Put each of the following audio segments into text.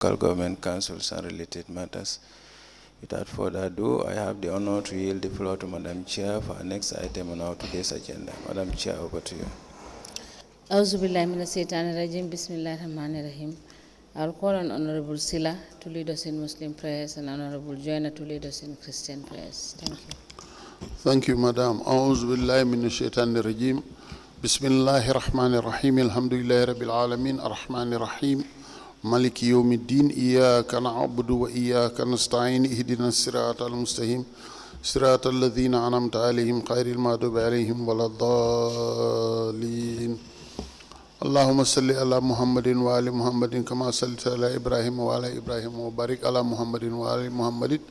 local government councils and related matters. Without further ado, I have the honor to yield the floor to Madam Chair for our next item on our today's agenda. Madam Chair, over to you. Auzubillahi minash shaitanir rajim. Bismillahir rahmanir rahim. I will call on Honorable Sila to lead us in Muslim prayers and Honorable Joyner to lead us in Christian prayers. Thank you. Thank you, Madam. Auzubillahi minash shaitanir rajim. Bismillahir rahmanir rahim. Alhamdulillahi rabbil alamin. Ar-rahmanir rahim. Maliki yawmiddin. Iyyaka na'budu wa iyyaka nasta'in. Ihdinas siratal mustaqim. Siratal ladzina an'amta 'alaihim ghairil maghdubi 'alaihim waladdallin. اللهم صل على محمد وآل محمد كما صليت على إبراهيم وعلى إبراهيم وبارك على محمد وآل محمد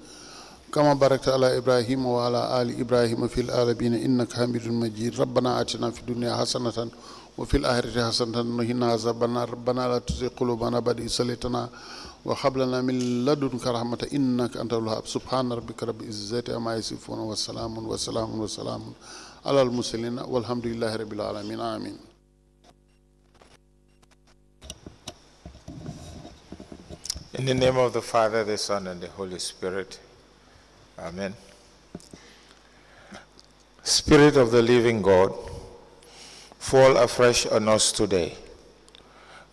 كما باركت على إبراهيم وعلى آل إبراهيم في العالمين إنك حميد مجيد ربنا آتنا في الدنيا حسنة وفي الآخرة حسنة وقنا عذاب النار ربنا لا تزغ قلوبنا بعد إذ هديتنا وهب لنا من لدنك رحمة إنك أنت الوهاب سبحان ربك رب العزة عما يصفون وسلام على المرسلين والحمد لله رب العالمين آمين. In the name of the Father, the Son, and the Holy Spirit. Amen. Spirit of the living God, fall afresh on us today.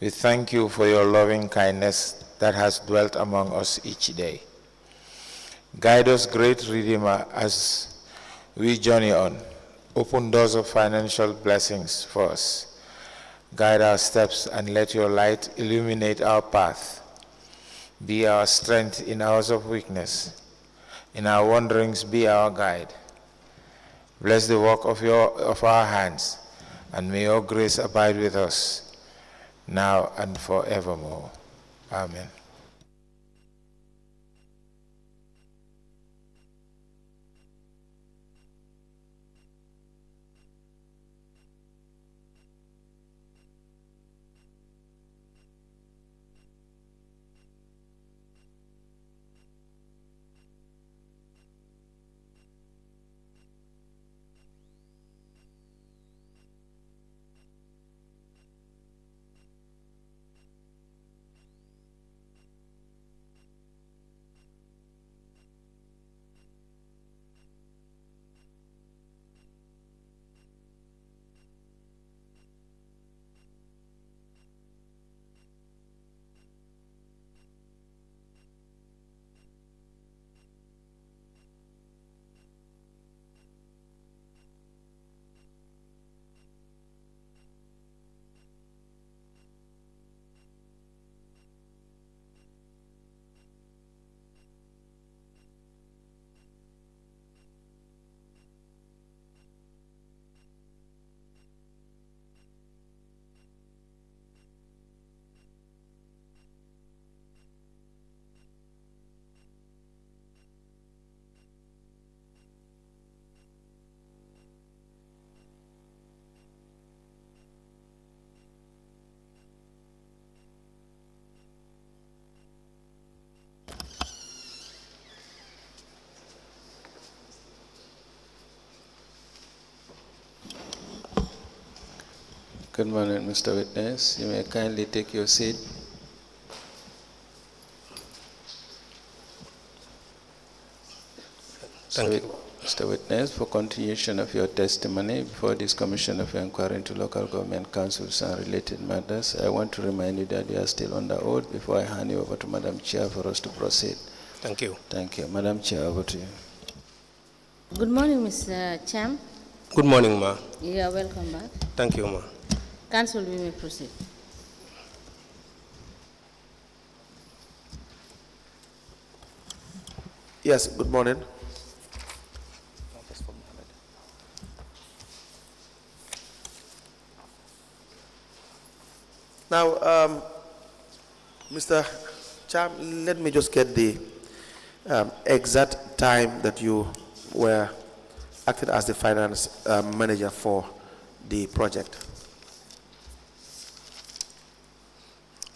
We thank you for your loving kindness that has dwelt among us each day. Guide us, great Redeemer, as we journey on. Open doors of financial blessings for us. Guide our steps and let your light illuminate our path. Be our strength in hours of weakness. In our wanderings, be our guide. Bless the work of our hands, and may your grace abide with us, now and forevermore. Amen. Good morning, Mr. Witness. You may kindly take your seat. Thank you. Mr. Witness, for continuation of your testimony before this Commission of Inquiry into Local Government Councils and related matters, I want to remind you that you are still under oath before I hand you over to Madam Chair for us to proceed. Thank you. Thank you. Madam Chair, over to you. Good morning, Mr. Cham. Good morning, Ma. You are welcome back. Thank you, Ma. Council, we may proceed. Yes, good morning. Now, Mr. Cham, let me just get the exact time that you were acting as the finance manager for the project.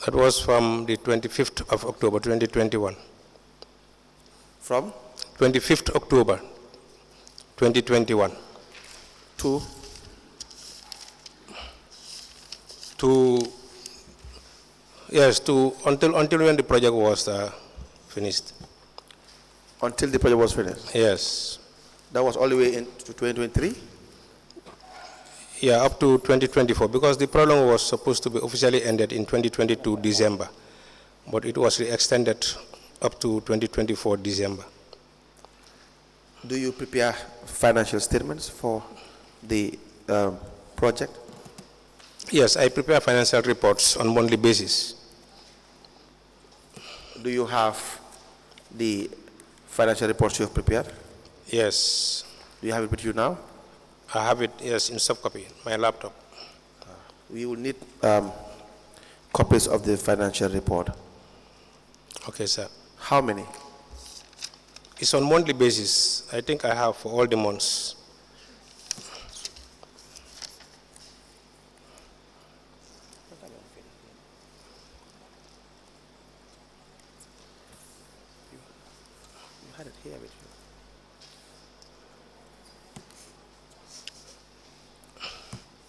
That was from the 25th of October, 2021. From? 25th October, 2021. To Yes, until when the project was finished. Until the project was finished? Yes. That was all the way into 2023? Yeah, up to 2024, because the program was supposed to be officially ended in 2022 December, but it was extended up to 2024 December. Do you prepare financial statements for the project? Yes, I prepare financial reports on monthly basis. Do you have the financial reports you have prepared? Yes. Do you have it with you now? I have it, yes, in soft copy, my laptop. We will need copies of the financial report. Okay, sir. How many? It's on monthly basis. I think I have for all the months. You had it here with you.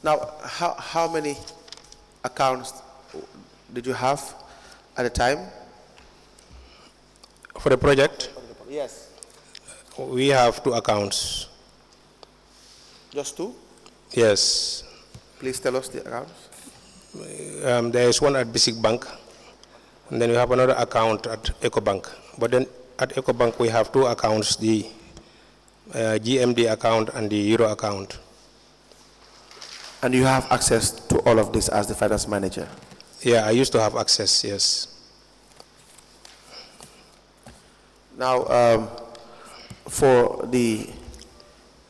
Now, how many accounts did you have at the time? For the project, Yes. we have 2 accounts. Just 2? Yes. Please tell us the accounts. There is one at B.C.C Bank, and then we have another account at EcoBank. But then at EcoBank we have 2 accounts, the GMD account and the Euro account. And you have access to all of this as the finance manager? Yeah, I used to have access, yes. Now, for the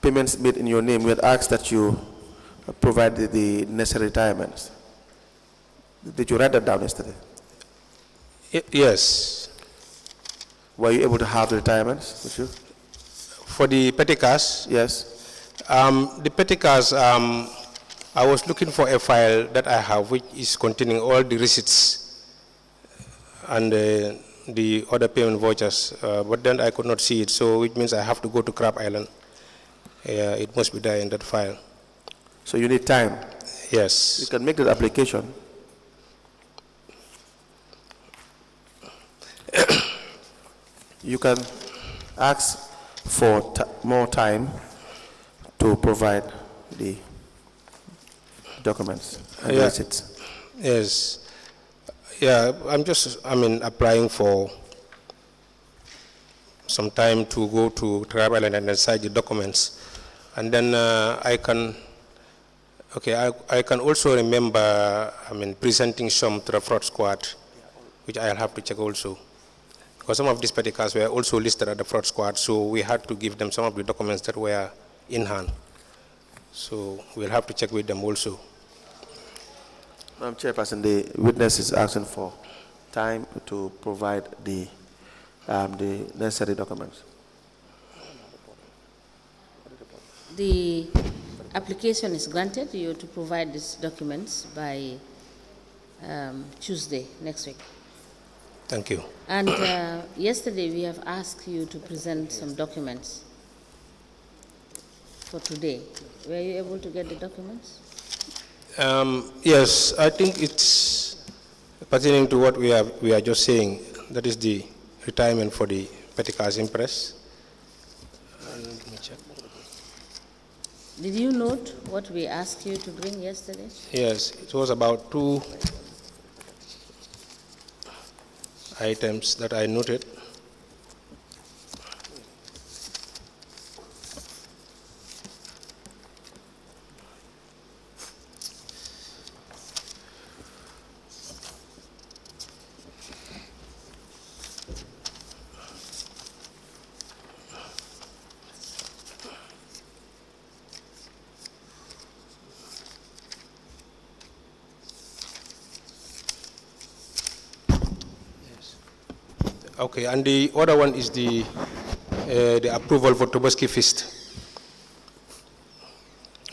payments made in your name, we had asked that you provide the necessary retirements. Did you write that down yesterday? Yes. Were you able to have the retirements with you? For the petty cash, Yes. the petty cash, I was looking for a file that I have which is containing all the receipts and the other payment vouchers, but then I could not see it, so which means I have to go to Crab Island. It must be there in that file. So you need time. Yes. You can make that application. You can ask for more time to provide the documents and Yeah. receipts. Yes. Yeah, I'm applying for some time to go to Crab Island and then sign the documents. And then I can also remember, presenting some to the fraud squad, which I'll have to check also. Because some of these petty cash were also listed at the fraud squad, so we had to give them some of the documents that were in hand. So we'll have to check with them also. Madam Chairperson, the witness is asking for time to provide the necessary documents. The application is granted you to provide these documents by Tuesday next week. Thank you. And yesterday we have asked you to present some documents for today. Were you able to get the documents? Yes, I think it's pertaining to what we are just saying. That is the retirement for the petty cash impress. Let me check. Did you note what we asked you to bring yesterday? Yes, it was about 2 items that I noted. Okay, and the other one is the approval for Tobaski Feast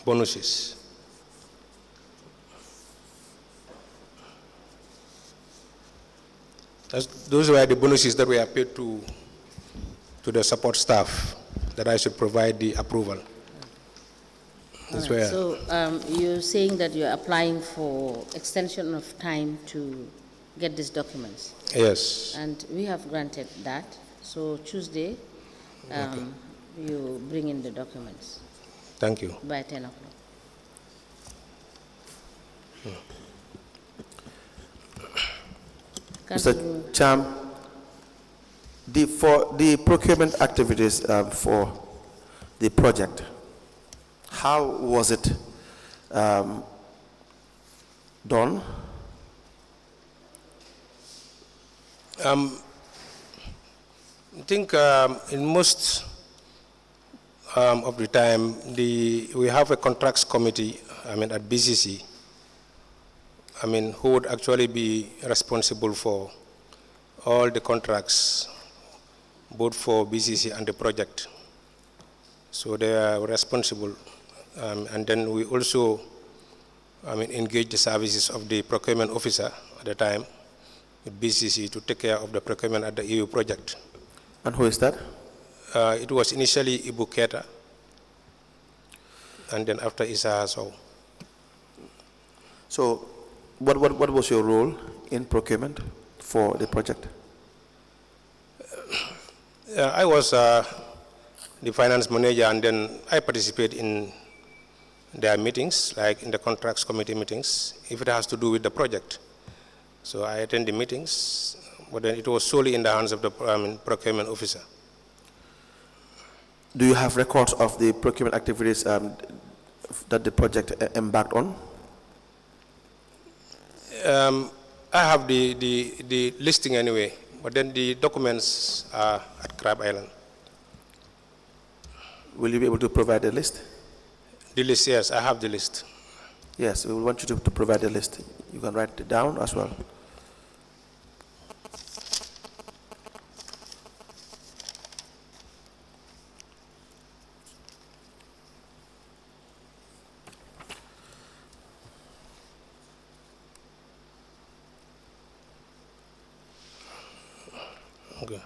bonuses. Those were the bonuses that were paid to the support staff that I should provide the approval. That's All right, where. so you're saying that you're applying for extension of time to get these documents. Yes. And we have granted that. So Tuesday, you bring in the documents Thank you. by 10 o'clock. Mr. Cham, for the procurement activities for the project, how was it done? I think in most of the time, we have a contracts committee, at B.C.C, who would actually be responsible for all the contracts, both for B.C.C and the project. So they are responsible. And then we also, engage the services of the procurement officer at the time, with B.C.C, to take care of the procurement at the EU project. And who is that? It was initially Ibu Keta, and then after Isa Hasau. So, what was your role in procurement for the project? I was the finance manager, and then I participate in their meetings, like in the contracts committee meetings, if it has to do with the project. So I attend the meetings, but then it was solely in the hands of the procurement officer. Do you have records of the procurement activities that the project embarked on? I have the listing anyway, but then the documents are at Crab Island. Will you be able to provide a list? The list, yes, I have the list. Yes, we want you to provide a list. You can write it down as well. Okay.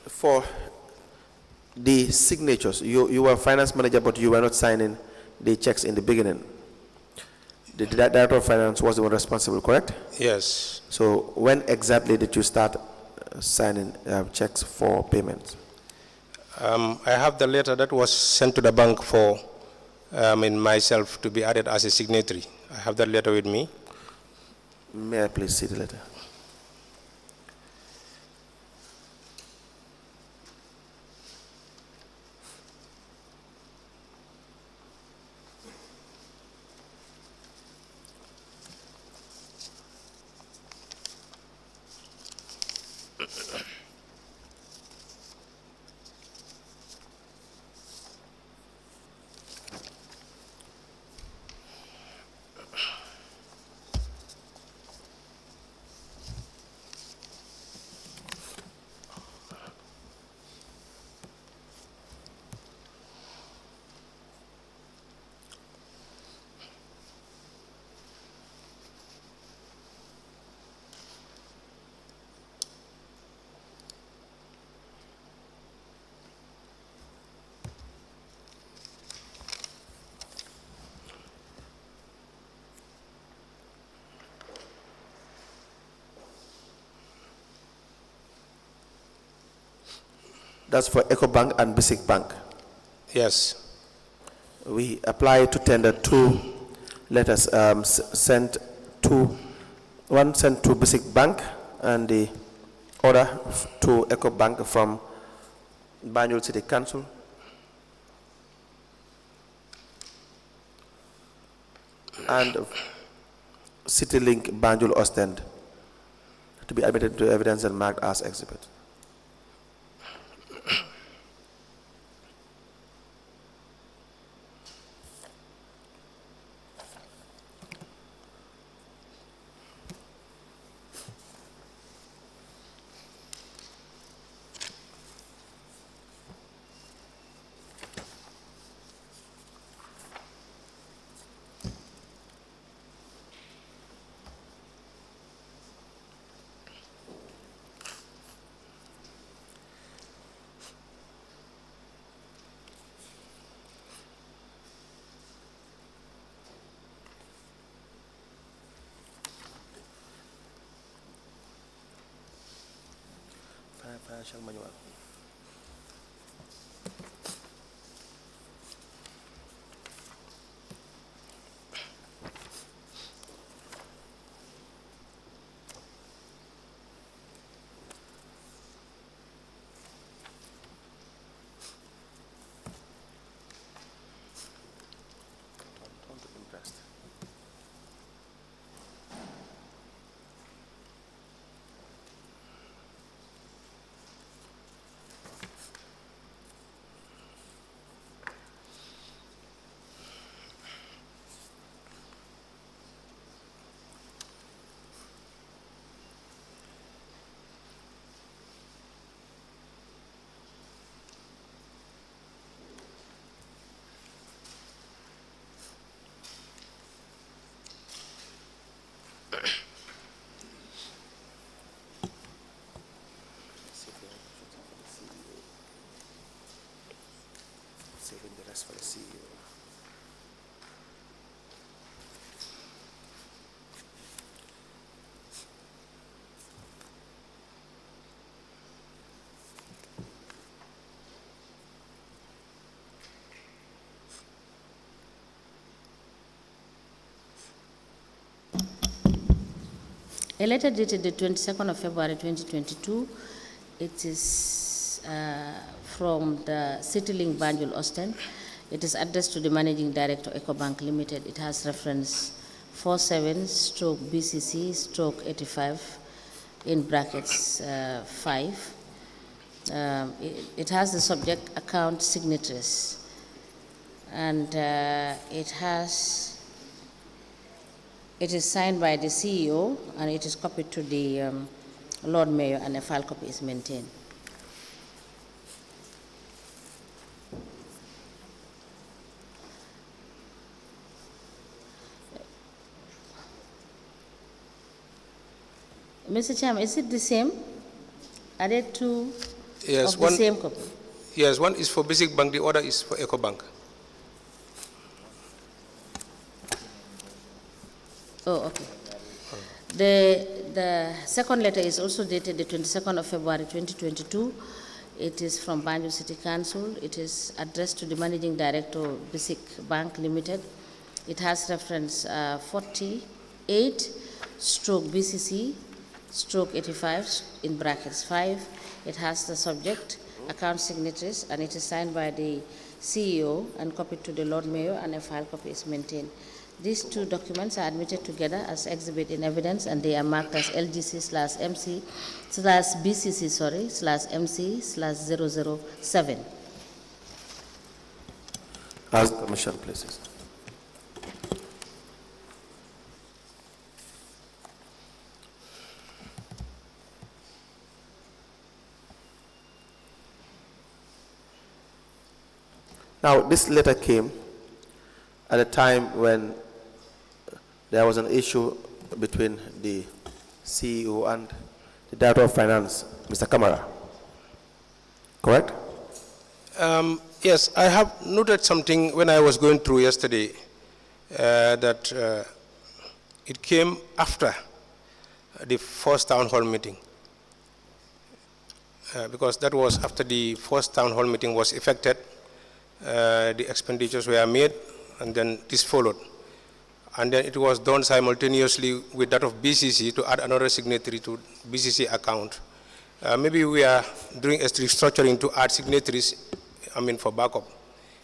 For the signatures, you were finance manager, but you were not signing the checks in the beginning. The director of finance was the one responsible, correct? Yes. So when exactly did you start signing checks for payments? I have the letter that was sent to the bank for myself to be added as a signatory. I have that letter with me. May I please see the letter? That's for EcoBank and Basic Bank. Yes. We applied to tender 2 letters sent to, one sent to Basic Bank and the other to EcoBank from Banjul City Council. And CityLink Banjul Ostend to be admitted to evidence and marked as exhibit. financial manual. Don't be impressed. Saving the rest for the CEO. A letter dated the 22nd of February 2022, it is from the CityLink Banjul Austin. It is addressed to the Managing Director, EcoBank Limited. It has reference 47/B.C.C/85 in brackets 5. It has the subject account signatories, and it is signed by the CEO, and it is copied to the Lord Mayor, and a file copy is maintained. Mr. Cham, is it the same? Are there two Yes, of the same copy? Yes, one is for Basic Bank, the other is for EcoBank. Oh, okay. The second letter is also dated the 22nd of February 2022. It is from Banjul City Council. It is addressed to the Managing Director, Basic Bank Limited. It has reference 48/BCC/85 in brackets 5. It has the subject, account signatories, and it is signed by the CEO and copied to the Lord Mayor, and a file copy is maintained. These two documents are admitted together as exhibit in evidence, and they are marked as LGC/MC/BCC/MC/007. As the Commission places. Now, this letter came at a time when there was an issue between the CEO and the Director of Finance, Mr. Kamara. Correct? Yes, I have noted something when I was going through yesterday, that it came after the first town hall meeting, because that was after the first town hall meeting was effected. The expenditures were made, and then this followed. And then it was done simultaneously with that of BCC to add another signatory to BCC account. Maybe we are doing a restructuring to add signatories, for backup,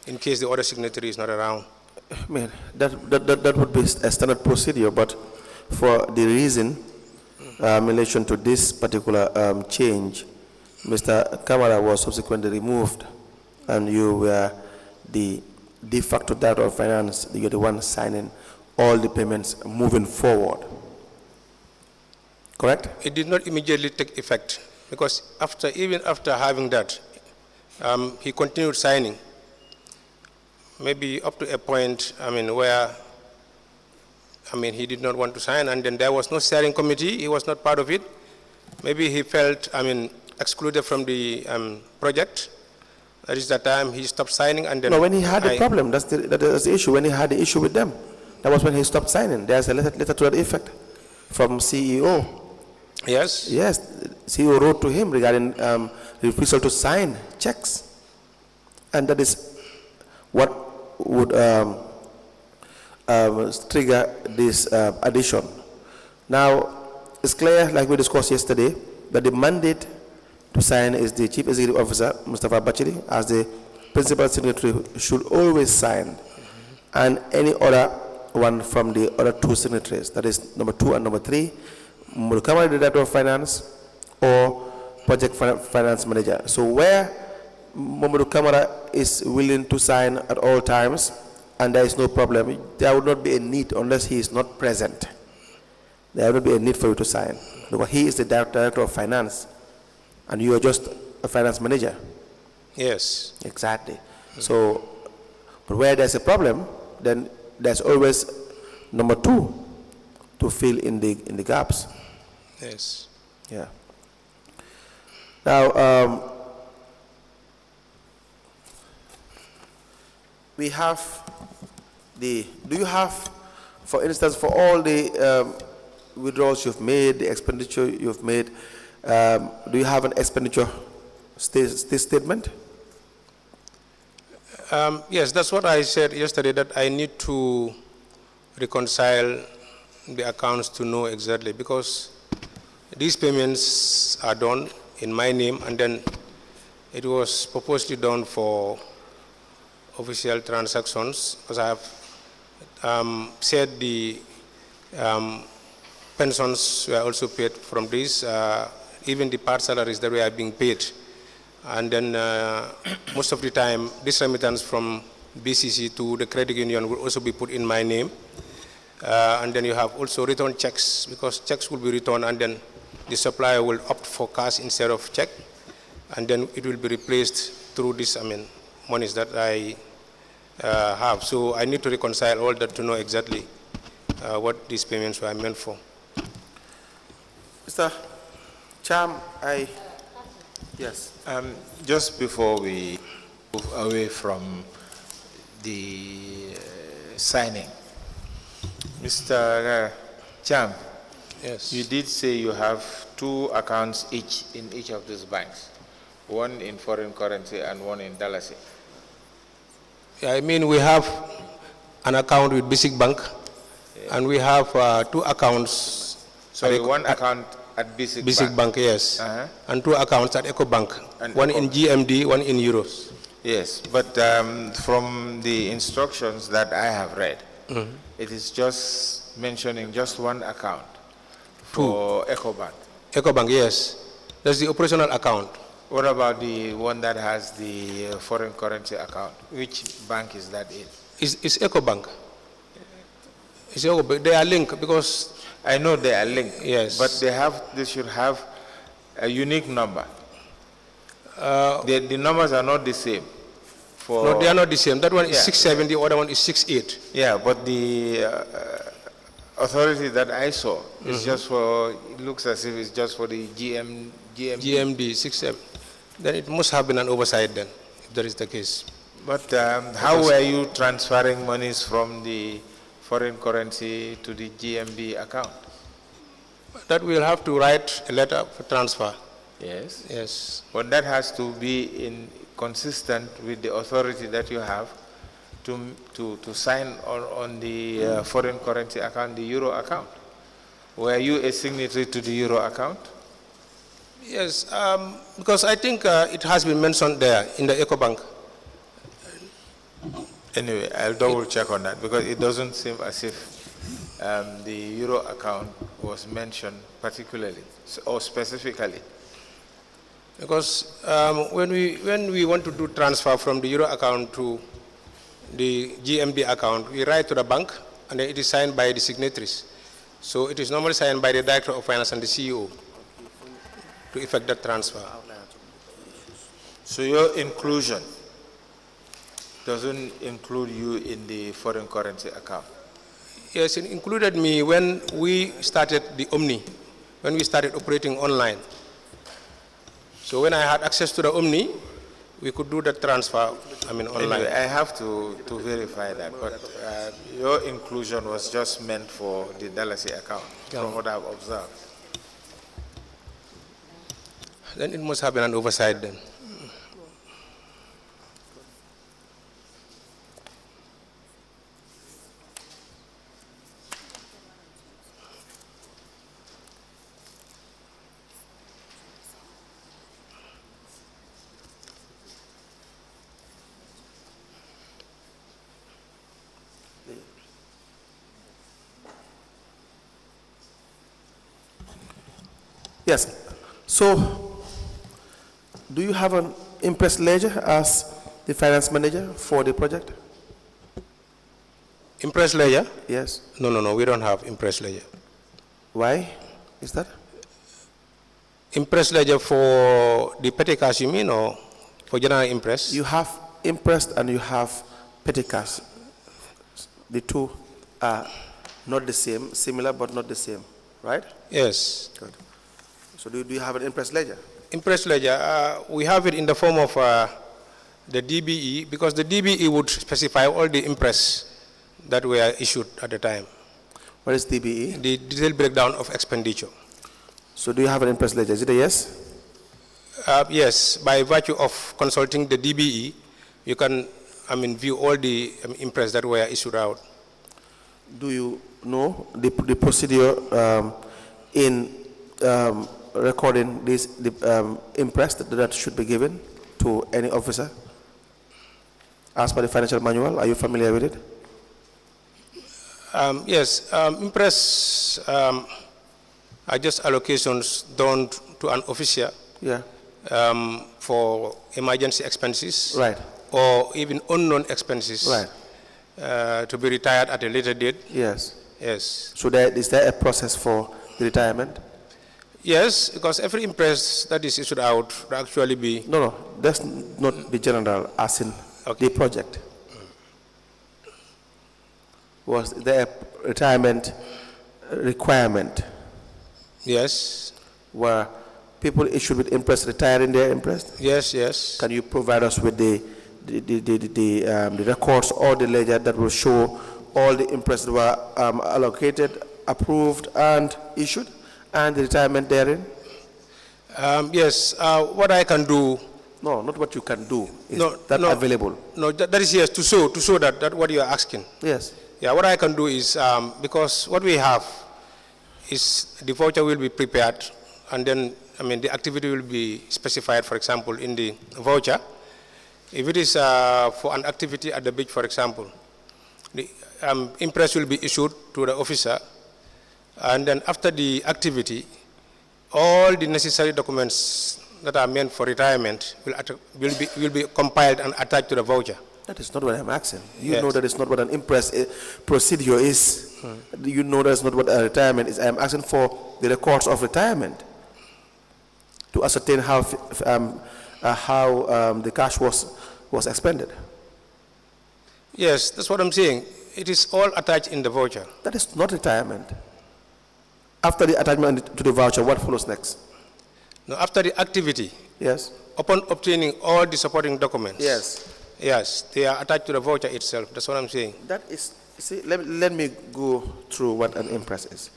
in case the other signatory is not around. That would be a standard procedure, but for the reason in relation to this particular change, Mr. Kamara was subsequently removed, and you were the de facto Director of Finance. You're the one signing all the payments moving forward. Correct? It did not immediately take effect, because even after having that, he continued signing, maybe up to a point, where, he did not want to sign, and then there was no steering committee. He was not part of it. Maybe he felt, excluded from the project. That is the time he stopped signing, and then. No, when he had the problem, that's the issue. When he had the issue with them, that was when he stopped signing. There's a letter to that effect from CEO. Yes. Yes, CEO wrote to him regarding refusal to sign checks. And that is what would trigger this addition. Now, it's clear, like we discussed yesterday, that the mandate to sign is the Chief Executive Officer, Mustafa Bachiri, as the principal signatory should always sign, and any other one from the other two signatories, that is number 2 and number 3, Muhammed, the Director of Finance, or Project Finance Manager. So where Muhammad Kamara is willing to sign at all times, and there is no problem, there would not be a need unless he is not present. There will not be a need for you to sign, because he is the Director of Finance, and you are just a finance manager. Yes. Exactly. So, but where there's a problem, then there's always number 2 to fill in the gaps. Yes. Yeah. Now, we have do you have, for instance, for all the withdrawals you've made, the expenditure you've made, do you have an expenditure statement? Yes, that's what I said yesterday, that I need to reconcile the accounts to know exactly, because these payments are done in my name, and then it was purposely done for official transactions, because I have said the pensions were also paid from this, even the part salaries that were being paid. And then most of the time, this remittance from B.C.C to the credit union will also be put in my name. And then you have also return checks, because checks will be returned, and then the supplier will opt for cash instead of check. And then it will be replaced through this, monies that I have. So I need to reconcile all that to know exactly what these payments were meant for. Mr. Cham, yes. Just before we move away from the signing, Mr. Cham, yes, you did say you have 2 accounts each in each of these banks, one in foreign currency and one in dollars. Yeah, we have an account with B.C.C Bank, and we have 2 accounts. Sorry, one account at B.C.C B.C.C Bank, yes, and 2 accounts at EcoBank, one in GMD, one in euros. Yes, but from the instructions that I have read, it is just mentioning just one account for EcoBank. EcoBank, yes, that's the operational account. What about the one that has the foreign currency account? Which bank is that in? It's EcoBank. It's EcoBank. They are linked, because I know they are linked. Yes, but they should have a unique number. The numbers are not the same. No, they are not the same. That one is 670, the other one is 68. Yeah, but the authority that I saw is just for, it looks as if it's just for the GMD 67. Then it must have been an oversight then, if that is the case. But how were you transferring monies from the foreign currency to the GMB account? That we'll have to write a letter for transfer. Yes. Yes. But that has to be consistent with the authority that you have to sign on the foreign currency account, the euro account. Were you a signatory to the euro account? Yes, because I think it has been mentioned there in the EcoBank. Anyway, I'll double check on that, because it doesn't seem as if the euro account was mentioned particularly or specifically. Because when we want to do transfer from the euro account to the GMB account, we write to the bank, and then it is signed by the signatories. So it is normally signed by the Director of Finance and the CEO to effect that transfer. So your inclusion doesn't include you in the foreign currency account? Yes, it included me when we started the Omni, when we started operating online. So when I had access to the Omni, we could do the transfer, online. Anyway, I have to verify that, but your inclusion was just meant for the Dalasi account, from what I've observed. Then it must have been an oversight then. Yes. So, do you have an impress ledger as the finance manager for the project? Impress ledger? Yes. No, we don't have impress ledger. Why is that? Impress ledger for the petty cash, you mean, or for general impress? You have impressed and you have petty cash. The two are not the same, similar but not the same, right? Yes. Good. So do you have an impress ledger? Impress ledger, we have it in the form of the DBE, because the DBE would specify all the impress that were issued at the time. What is DBE? The detailed breakdown of expenditure. So do you have an impress ledger? Is it a yes? Yes, by virtue of consulting the DBE, you can, view all the impress that were issued out. Do you know the procedure in recording this impress that should be given to any officer as per the financial manual? Are you familiar with it? Yes, impress are just allocations done to an officer, yeah, for emergency expenses, right, or even unknown expenses, right, to be retired at a later date. yes. Yes. So is there a process for the retirement? Yes, because every impress that is issued out will actually be... No, that's not the general, as in Okay. the project. Was there a retirement requirement Yes. where people issued with impress retire in their impress? Yes, yes. Can you provide us with the records or the ledger that will show all the impress that were allocated, approved, and issued, and the retirement therein? Yes, what I can do... No, not what you can do. Is No, that no. available? No, that is yes, to show that what you are asking. Yes. Yeah, what I can do is, because what we have is the voucher will be prepared, and then, the activity will be specified, for example, in the voucher. If it is for an activity at the beach, for example, the impress will be issued to the officer, and then after the activity, all the necessary documents that are meant for retirement will be compiled and attached to the voucher. That is not what I'm asking. You Yes. know that is not what an impress procedure is. You know that's not what a retirement is. I'm asking for the records of retirement to ascertain how the cash was expended. Yes, that's what I'm saying. It is all attached in the voucher. That is not retirement. After the attachment to the voucher, what follows next? Now, after the activity, Yes. upon obtaining all the supporting documents, Yes. yes, they are attached to the voucher itself. That's what I'm saying. That is, see, let me go through what an impress is.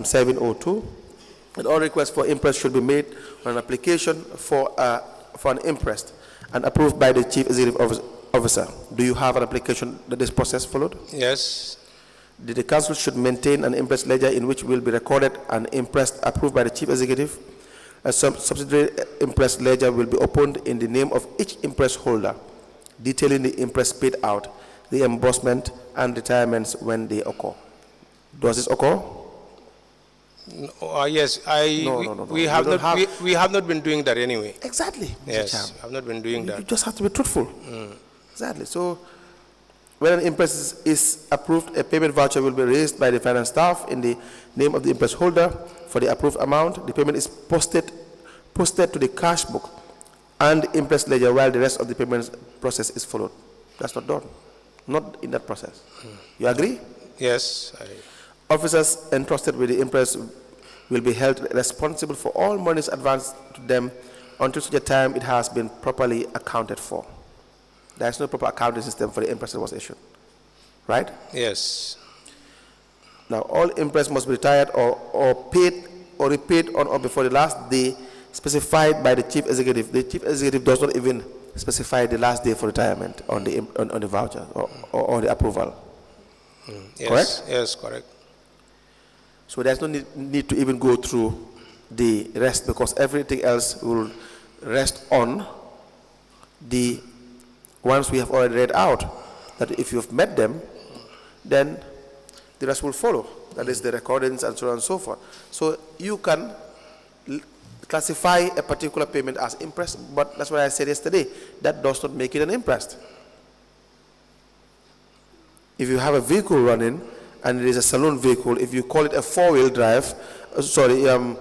702, and all requests for impress should be made on an application for an impress and approved by the Chief Executive Officer. Do you have an application that this process followed? Yes. The council should maintain an impress ledger in which will be recorded an impress approved by the Chief Executive. A subsidiary impress ledger will be opened in the name of each impress holder, detailing the impress paid out, the embossment, and retirements when they occur. Does this occur? Yes, No. we You have don't not. have- We have not been doing that anyway. Exactly. Mr. Yes, Cham. I've not been doing You that. just have to be truthful. Exactly. So, when an impress is approved, a payment voucher will be raised by the finance staff in the name of the impress holder for the approved amount. The payment is posted to the cash book and the impress ledger while the rest of the payment process is followed. That's not done. Not in that process. You agree? Yes. Officers entrusted with the impress will be held responsible for all monies advanced to them until such a time it has been properly accounted for. There is no proper accounting system for the impress that was issued. Right? Yes. Now, all impress must be retired or paid or repaid on or before the last day specified by the chief executive. The chief executive does not even specify the last day for retirement on the voucher or on the approval. Yes, correct? Yes, correct. So there's no need to even go through the rest, because everything else will rest on the ones we have already read out. That if you've met them, then the rest will follow. That is the recordings and so on and so forth. So you can classify a particular payment as imprest, but that's what I said yesterday. That does not make it an imprest. If you have a vehicle running and it is a saloon vehicle, if you call it a four-wheel drive, an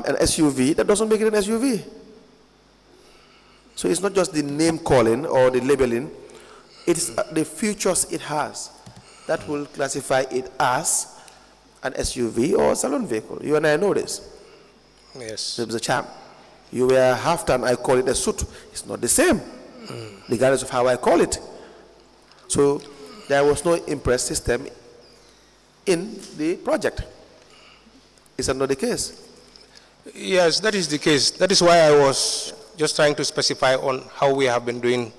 SUV, that doesn't make it an SUV. So it's not just the name calling or the labeling, it's the features it has that will classify it as an SUV or a saloon vehicle. You and I know this. Yes. It was a Cham. You wear a half-ton, I call it a suit. It's not the same, regardless of how I call it. So there was no impress system in the project. Is that not the case? Yes, that is the case. That is why I was just trying to specify on how we have been doing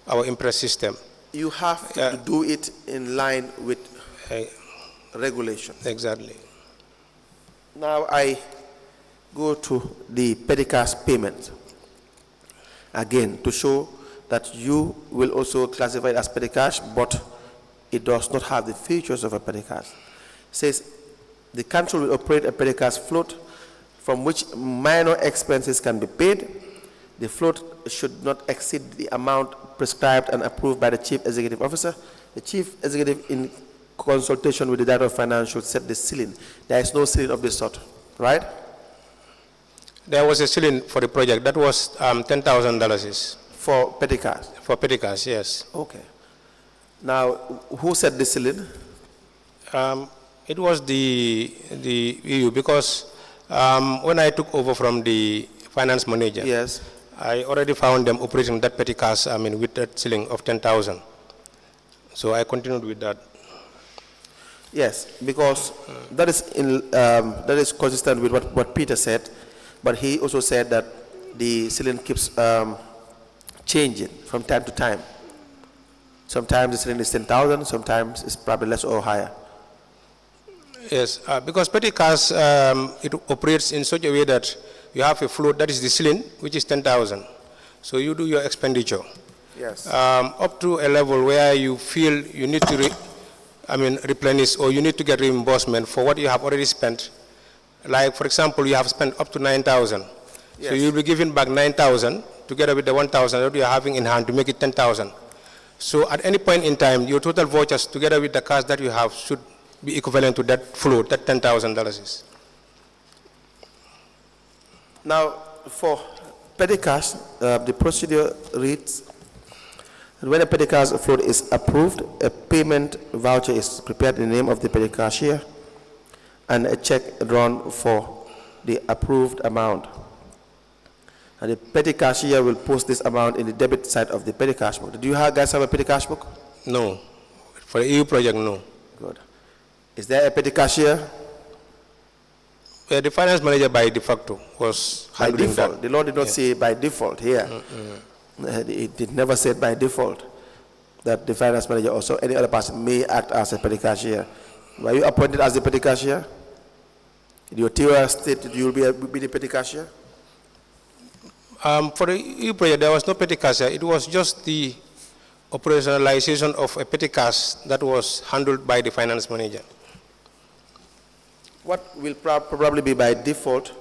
our impress system. You have to do it in line with regulation. Exactly. Now I go to the petty cash payment. Again, to show that you will also classify it as petty cash, but it does not have the features of a petty cash. It says the council will operate a petty cash float from which minor expenses can be paid. The float should not exceed the amount prescribed and approved by the chief executive officer. The chief executive, in consultation with the director of finance, should set the ceiling. There is no ceiling of this sort, right? There was a ceiling for the project. That was $10,000. For petty cash? For petty cash, yes. Okay. Now, who set the ceiling? It was the EU, because when I took over from the finance manager, yes, I already found them operating that petty cash, with that ceiling of 10,000. So I continued with that. Yes, because that is consistent with what Peter said, but he also said that the ceiling keeps changing from time to time. Sometimes the ceiling is 10,000, sometimes it's probably less or higher. Yes, because petty cash, it operates in such a way that you have a float, that is the ceiling, which is 10,000. So you do your expenditure. Yes. Up to a level where you feel you need to replenish, or you need to get reimbursement for what you have already spent. Like, for example, you have spent up to 9,000. Yes. So you'll be giving back 9,000 together with the 1,000 that you are having in hand to make it 10,000. So at any point in time, your total vouchers together with the cash that you have should be equivalent to that float, that $10,000. Now, for petty cash, the procedure reads, when a petty cash float is approved, a payment voucher is prepared in the name of the petty cashier and a check drawn for the approved amount. And the petty cashier will post this amount in the debit side of the petty cash book. Do you guys have a petty cash book? No. For the EU project, no. Good. Is there a petty cashier? The finance manager by de facto was By handling default. that. The law did not say by default here. It did never say by default that the finance manager or any other person may act as a petty cashier. Were you appointed as the petty cashier? Did your TOR state that you will be the petty cashier? For the EU project, there was no petty cash. It was just the operationalization of a petty cash that was handled by the finance manager. What will probably be by default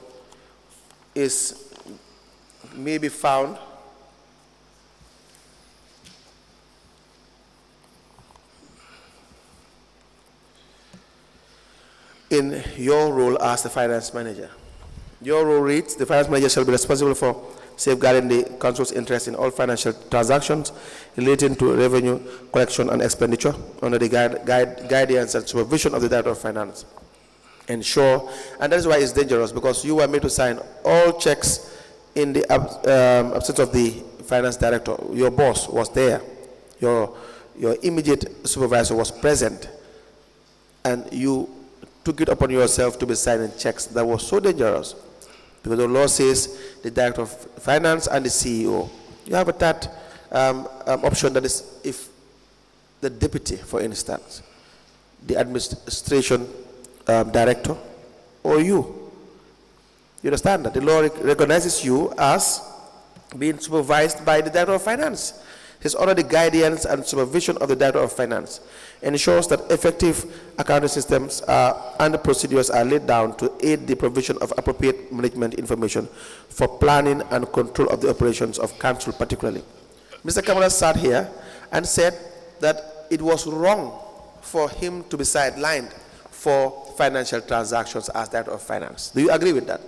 is maybe found in your role as the finance manager. Your role reads, the finance manager shall be responsible for safeguarding the council's interest in all financial transactions relating to revenue collection and expenditure under the guidance and supervision of the Director of Finance. Ensure, and that is why it's dangerous, because you were made to sign all checks in the absence of the finance director. Your boss was there. Your immediate supervisor was present, and you took it upon yourself to be signing checks. That was so dangerous, Because the law says the Director of Finance and the CEO. You have a third option, that is if the deputy, for instance, the administration director, or you. You understand that the law recognizes you as being supervised by the Director of Finance. His under the guidance and supervision of the Director of Finance ensures that effective accounting systems and the procedures are laid down to aid the provision of appropriate management information for planning and control of the operations of council particularly. Mr. Kamara sat here and said that it was wrong for him to be sidelined for financial transactions as Director of Finance. Do you agree with that?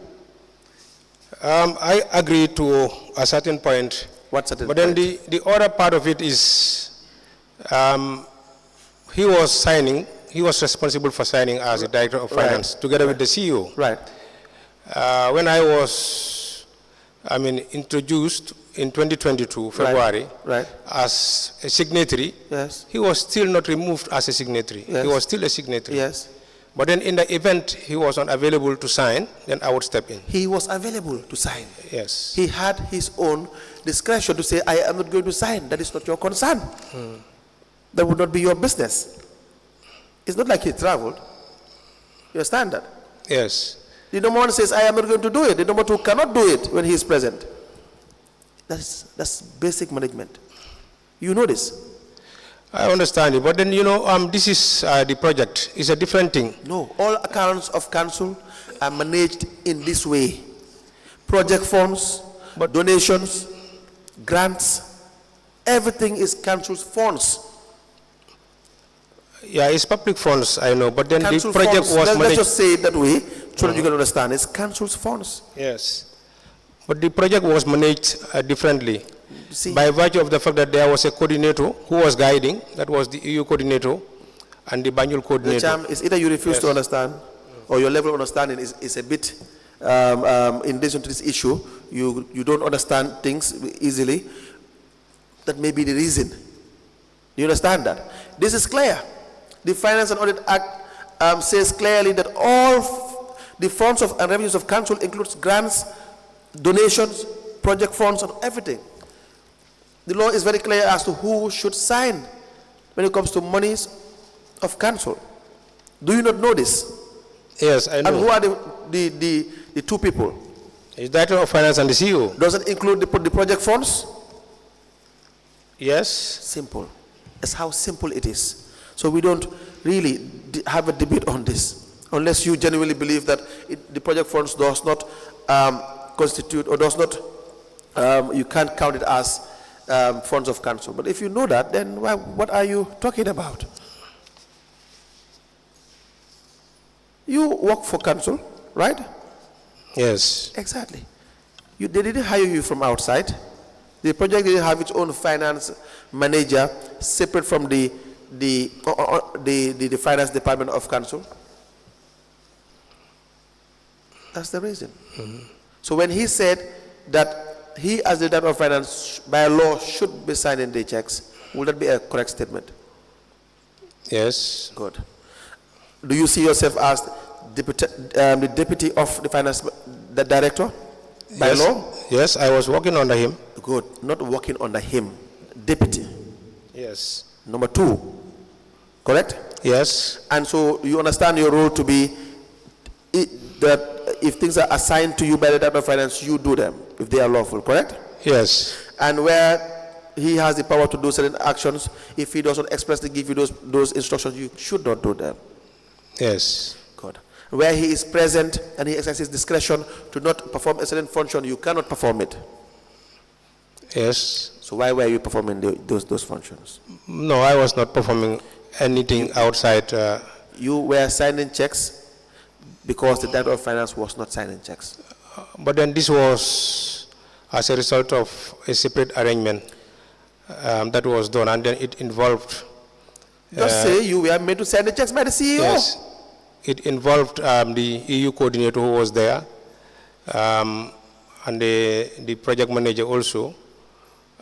I agree to a certain point. What certain but point? Then the other part of it is he was responsible for signing as the Director of Finance together with the CEO. Right. When I was, introduced in 2022, February, Right. as a signatory, Yes. he was still not removed as a signatory. Yes. He was still a signatory. Yes. But then in the event he was unavailable to sign, then I would step in. He was available to sign. Yes. He had his own discretion to say, I am not going to sign. That is not your concern. That would not be your business. It's not like he traveled. You understand that? Yes. The number one says, I am not going to do it. The number two cannot do it when he is present. That's basic management. You know this. I understand it, but then, this is the project. It's a different thing. No, all accounts of council are managed in this way. Project funds, donations, grants, everything is council's funds. Yeah, it's public funds, I know, but then Council the project funds, was let's managed. just say it that way so that you can understand. It's council's funds. Yes. But the project was managed differently. See, By virtue of the fact that there was a coordinator who was guiding, that was the EU coordinator and the Banjul coordinator. Cham, it's either you refuse to understand or your level of understanding is a bit, in addition to this issue, you don't understand things easily. That may be the reason. You understand that? This is clear. The Finance and Audit Act says clearly that all the funds of and revenues of council includes grants, donations, project funds, and everything. The law is very clear as to who should sign when it comes to monies of council. Do you not know this? Yes, I know. And who are the two people? Is Director of Finance and the CEO? Does it include the project funds? Yes. Simple. That's how simple it is. So we don't really have a debate on this, unless you genuinely believe that the project funds does not constitute or does not, you can't count it as funds of council. But if you know that, then what are you talking about? You work for council, right? Yes. Exactly. They didn't hire you from outside. The project didn't have its own finance manager separate from the finance department of council. That's the reason. So when he said that he, as the Director of Finance, by law, should be signing the checks, would that be a correct statement? Yes. Good. Do you see yourself as the deputy of the finance, the director, by Yes. law? Yes, I was working under him. Good. Not working under him. Deputy. Yes. Number two. Correct? Yes. And so you understand your role to be that if things are assigned to you by the Director of Finance, you do them, if they are lawful, correct? Yes. And where he has the power to do certain actions, if he doesn't expressly give you those instructions, you should not do them. Yes. Good. Where he is present and he exercises discretion to not perform a certain function, you cannot perform it. Yes. So why were you performing those functions? No, I was not performing anything outside. You were signing checks because the Director of Finance was not signing checks. But then this was as a result of a separate arrangement that was done, and then it involved. Just say you were made to sign the checks by the CEO. Yes. It involved the EU coordinator who was there, and the project manager also,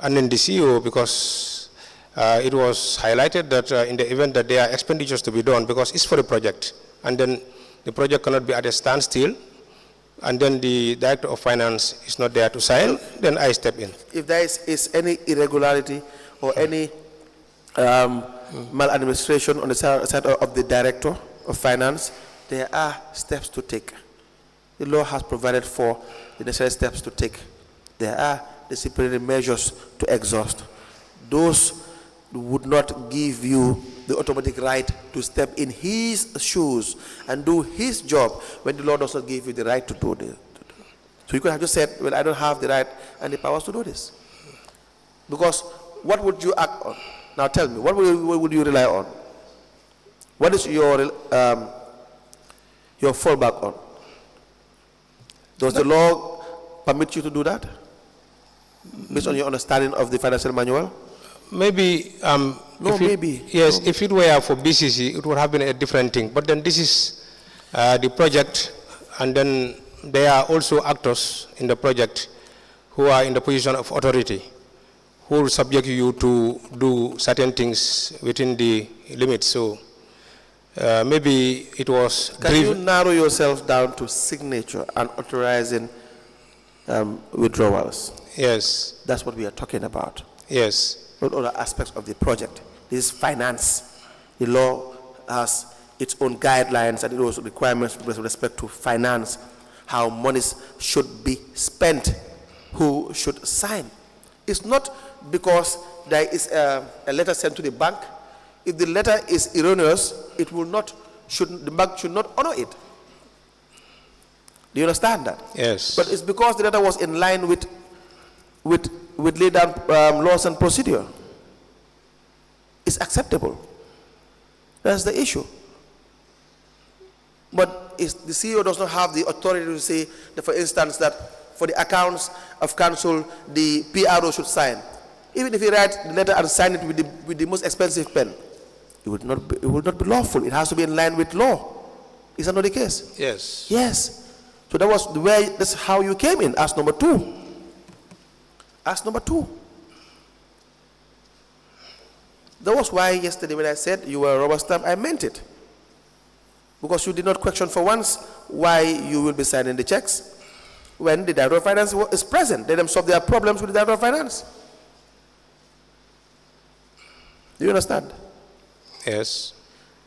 and then the CEO, because it was highlighted that in the event that there are expenditures to be done, because it's for the project, and then the project cannot be at a standstill, and then the Director of Finance is not there to sign, then I step in. If there is any irregularity or any maladministration on the side of the Director of Finance, there are steps to take. The law has provided for the necessary steps to take. There are disciplinary measures to exhaust. Those would not give you the automatic right to step in his shoes and do his job when the law does not give you the right to do it. So you could have just said, well, I don't have the right and the powers to do this. Because what would you act on? Now tell me, what would you rely on? What is your fallback on? Does the law permit you to do that? Based on your understanding of the financial manual? Maybe. Maybe. Yes, if it were for B.C.C, it would have been a different thing. But then this is the project, and then there are also actors in the project who are in the position of authority, who will subject you to do certain things within the limits. So maybe it was. Can you narrow yourself down to signature and authorizing withdrawals? Yes. That's what we are talking about. Yes. Not other aspects of the project. This is finance. The law has its own guidelines and also requirements with respect to finance, how monies should be spent, who should sign. It's not because there is a letter sent to the bank. If the letter is erroneous, it will not. The bank should not honor it. Do you understand that? Yes. But it's because the letter was in line with laid down laws and procedure. It's acceptable. That's the issue. But the CEO does not have the authority to say that, for instance, that for the accounts of council, the PRO should sign. Even if he writes the letter and sign it with the most expensive pen, it would not be lawful. It has to be in line with law. Is that not the case? Yes. Yes. So that was the way. That's how you came in as number two. As number two. That was why yesterday when I said you were a rubber stamp, I meant it. Because you did not question for once why you will be signing the checks when the Director of Finance is present. Let them solve their problems with the Director of Finance. Do you understand? Yes.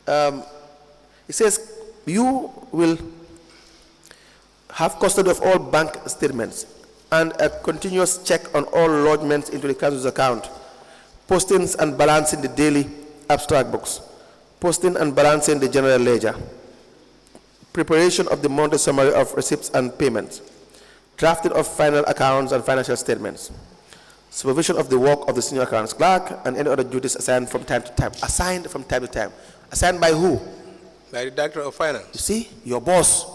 It says you will have custody of all bank statements and a continuous check on all lodgements into the council's account, postings and balancing the daily abstract books, posting and balancing the general ledger, preparation of the monthly summary of receipts and payments, drafting of final accounts and financial statements, supervision of the work of the senior accounts clerk, and any other duties assigned from time to time. Assigned from time to time. Assigned by who? By the Director of Finance. You see, your boss.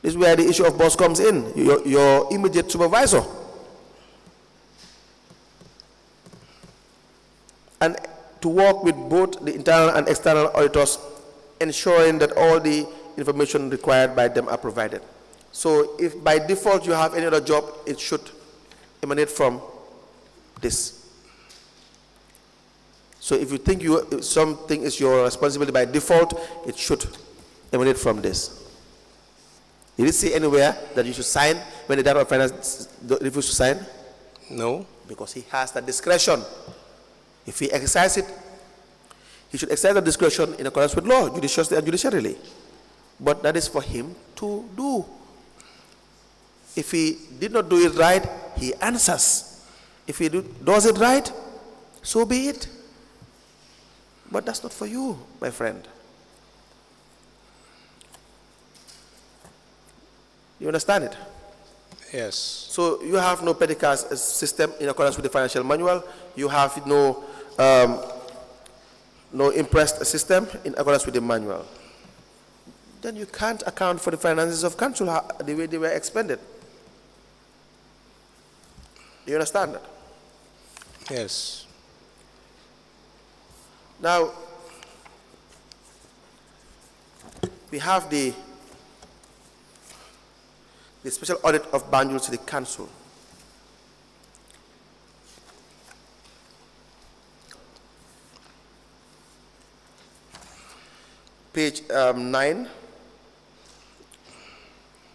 This is where the issue of boss comes in, your immediate supervisor. And to work with both the internal and external auditors, ensuring that all the information required by them are provided. So if by default you have any other job, it should emanate from this. So if you think something is your responsibility by default, it should emanate from this. Did it say anywhere that you should sign when the Director of Finance refuses to sign? No. Because he has that discretion. If he exercises it, he should exercise that discretion in accordance with law, judiciously and judiciarily. But that is for him to do. If he did not do it right, he answers. If he does it right, so be it. But that's not for you, my friend. You understand it? Yes. So you have no petty cash system in accordance with the financial manual. You have no impressed system in accordance with the manual. Then you can't account for the finances of council the way they were expended. Do you understand that? Yes. Now, we have the special audit of Banjul City Council. Page 9.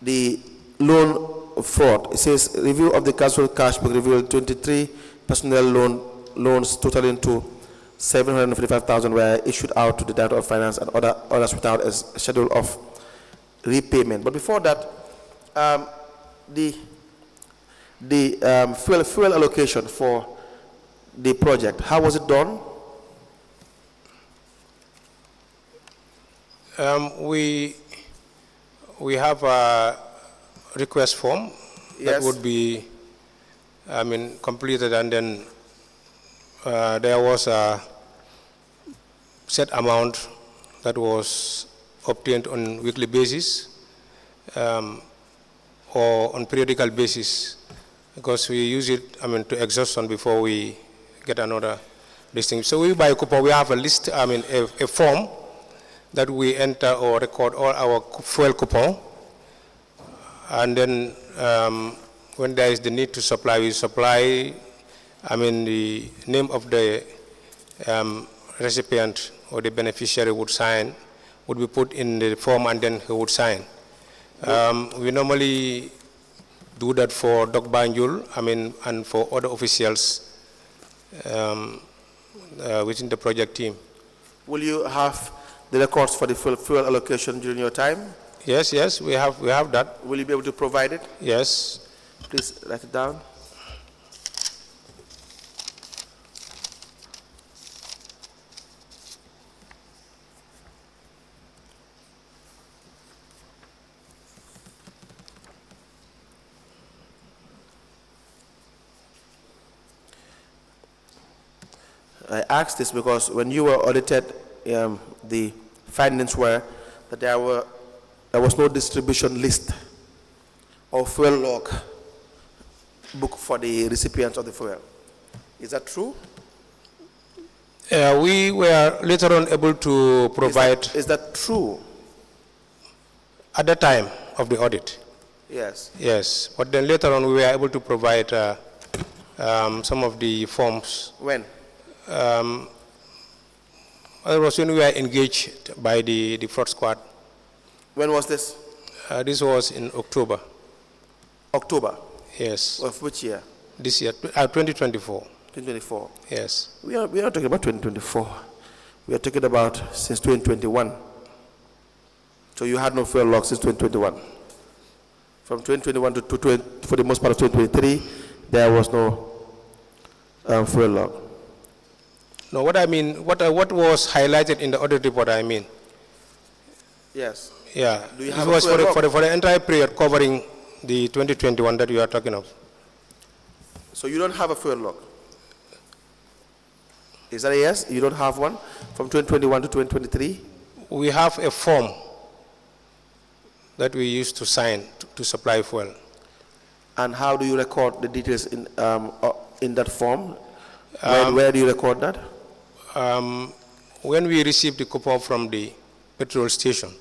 the loan fraud. It says review of the council cash book revealed 23 personnel loans totaling to 745,000 were issued out to the Director of Finance and others without a schedule of repayment. But before that, the fuel allocation for the project, how was it done? We have a request form that Yes. would be, completed, and then there was a set amount that was obtained on weekly basis or on periodical basis, because we use it, to exhaustion before we get another listing. So we buy coupon, we have a list, a form that we enter or record all our fuel coupon, and then when there is the need to supply, we supply, the name of the recipient or the beneficiary would sign, would be put in the form, and then he would sign. We normally do that for Doc Banjul, and for other officials within the project team. Will you have the records for the fuel allocation during your time? Yes, we have that. Will you be able to provide it? Yes. Please write it down. I asked this because when you were audited, the findings were that there was no distribution list or fuel log book for the recipients of the fuel. Is that true? We were later on able to provide Is that true? at the time of the audit. Yes. Yes, but then later on we were able to provide some of the forms. When? It was when we were engaged by the fraud squad. When was this? This was in October. October. Yes. Of which year? This year, 2024. 2024. Yes. We are not talking about 2024. We are talking about since 2021. So you had no fuel log since 2021. From 2021 to for the most part of 2023, there was no fuel log. No, what I mean, what was highlighted in the audit report, Yes. Yeah. Do you It have was a fuel log? for the entire period covering the 2021 that you are talking of. So you don't have a fuel log? Is that a yes? You don't have one from 2021 to 2023? We have a form that we used to sign to supply fuel. And how do you record the details in that form? Where do you record that? When we receive the coupon from the petrol station,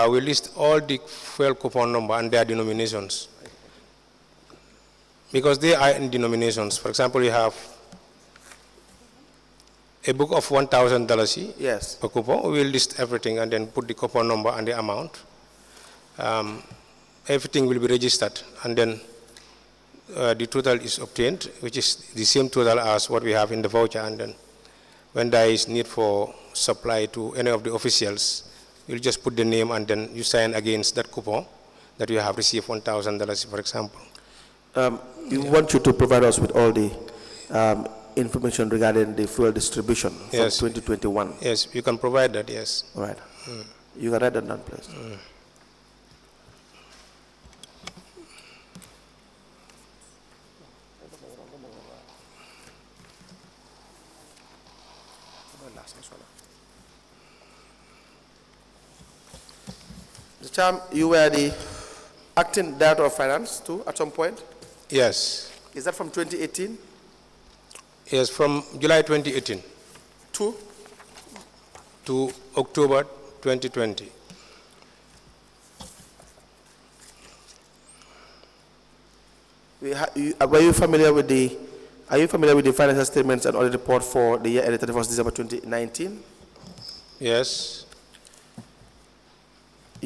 we list all the fuel coupon number and their denominations. Because they are in denominations. For example, we have a book of $1,000 Yes. per coupon. We will list everything and then put the coupon number and the amount. Everything will be registered, and then the total is obtained, which is the same total as what we have in the voucher. And then when there is need for supply to any of the officials, you'll just put the name and then you sign against that coupon that you have received $1,000, for example. We want you to provide us with all the information regarding the fuel distribution from Yes. 2021. Yes, you can provide that, yes. All right. You can write that down, please. Mr. Cham, you were the acting director of finance too at some point. Yes. Is that from 2018 Yes, from July 2018 to October 2020. Are you familiar with the financial statements and audit report for the year ended 31st December 2019? Yes.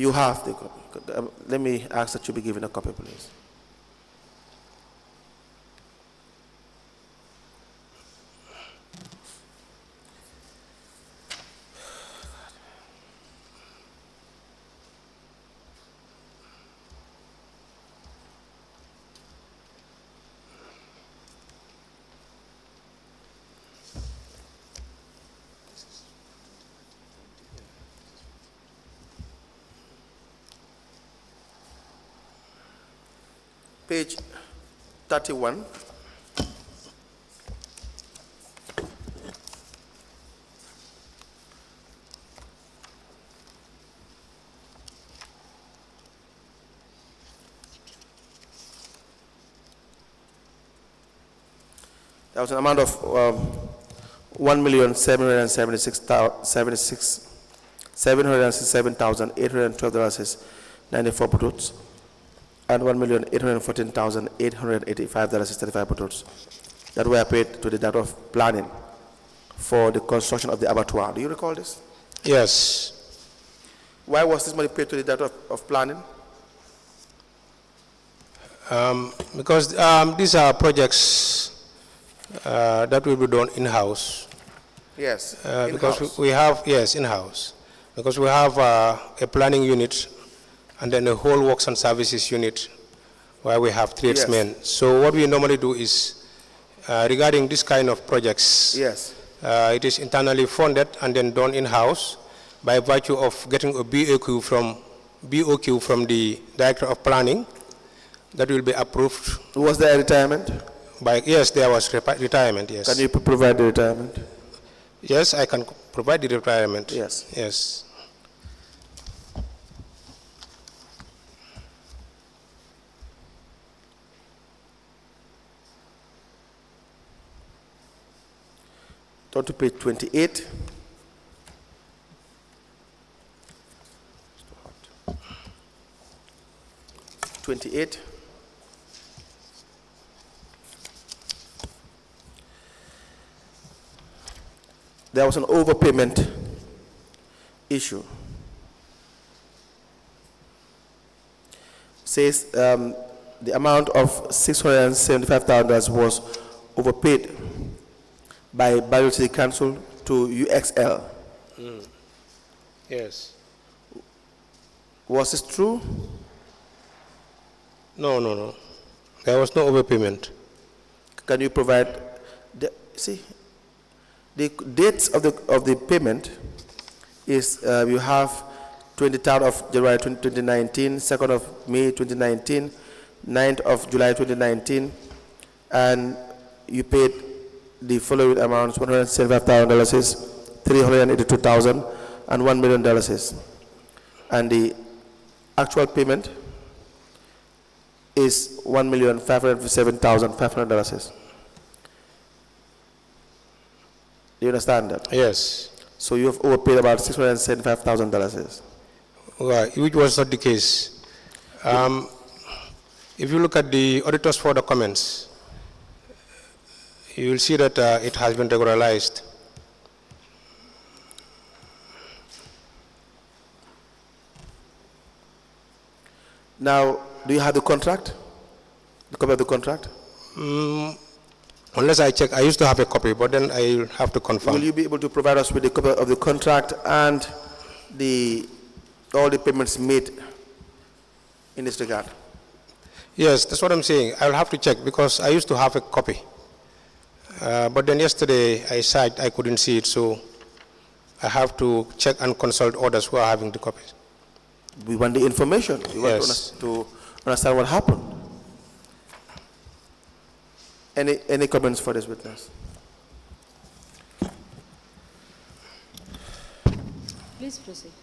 You have the copy. Let me ask that you be given a copy, please. Page 31. There was an amount of $1,767,812.94 and $1,814,885.65 that were paid to the Director of Planning for the construction of the abattoir. Do you recall this? Yes. Why was this money paid to the Director of Planning? Because these are projects that will be done in-house. Yes, Because we have, yes, in-house. Because we have a planning unit and then a whole works and services unit where we have tradesmen. Yes. So what we normally do is, regarding this kind of projects, Yes. it is internally funded and then done in-house by virtue of getting a BOQ from the Director of Planning that will be approved. Was there a retirement? Yes, there was retirement, yes. Can you provide the retirement? Yes, I can provide the retirement. Yes. Yes. Turn to page 28. There was an overpayment issue. Says the amount of $675,000 was overpaid by Barrio City Council to UXL. Yes. Was this true? No. There was no overpayment. Can you provide the dates of the payment is you have 23rd of January 2019, 2nd of May 2019, 9th of July 2019, and you paid the following amounts: $175,000, $382,000, and $1 million. And the actual payment is $1,507,500. Do you understand that? Yes. So you have overpaid about $675,000. Right, which was not the case. If you look at the auditors for the comments, you will see that it has been regularized. Now, do you have the contract? The copy of the contract? Unless I check, I used to have a copy, but then I have to confirm. Will you be able to provide us with the copy of the contract and all the payments made in this regard? Yes, that's what I'm saying. I'll have to check because I used to have a copy. But then yesterday I searched, I couldn't see it, so I have to check and consult others who are having the copies. We want the information. We want to understand what happened. Any comments for this witness? Please proceed.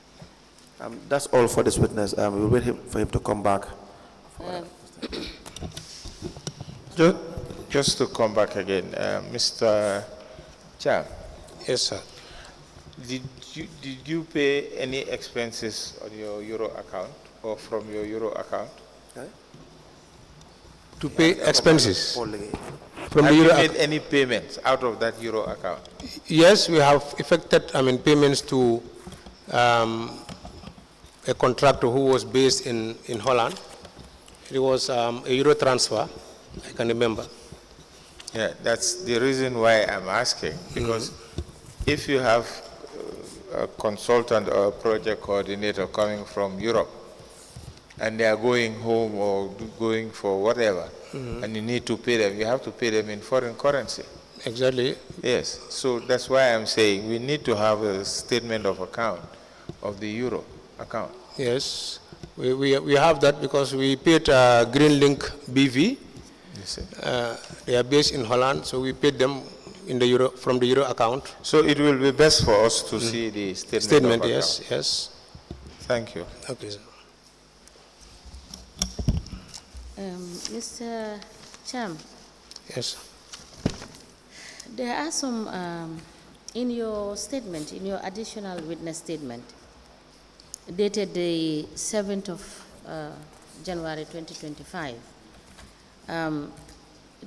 That's all for this witness. We'll wait for him to come back. Just to come back again, Mr. Cham. Yes, sir. Did you pay any expenses on your Euro account or from your Euro account? To pay expenses from Have the you Euro made any payments out of that Euro account? Yes, we have effected, payments to a contractor who was based in Holland. It was a euro transfer, I can remember. Yeah, that's the reason why I'm asking, because if you have a consultant or a project coordinator coming from Europe, and they are going home or going for whatever, and you need to pay them, you have to pay them in foreign currency. Exactly. Yes, so that's why I'm saying we need to have a statement of account of the euro account. Yes, we have that because we paid Green Link BV. They are based in Holland, so we paid them in the euro, from the euro account. So it will be best for us to see the statement of Yes, account. yes. Thank you. Okay, sir. Mr. Cham, Yes. there are some, in your statement, in your additional witness statement, dated the 7th of January 2025,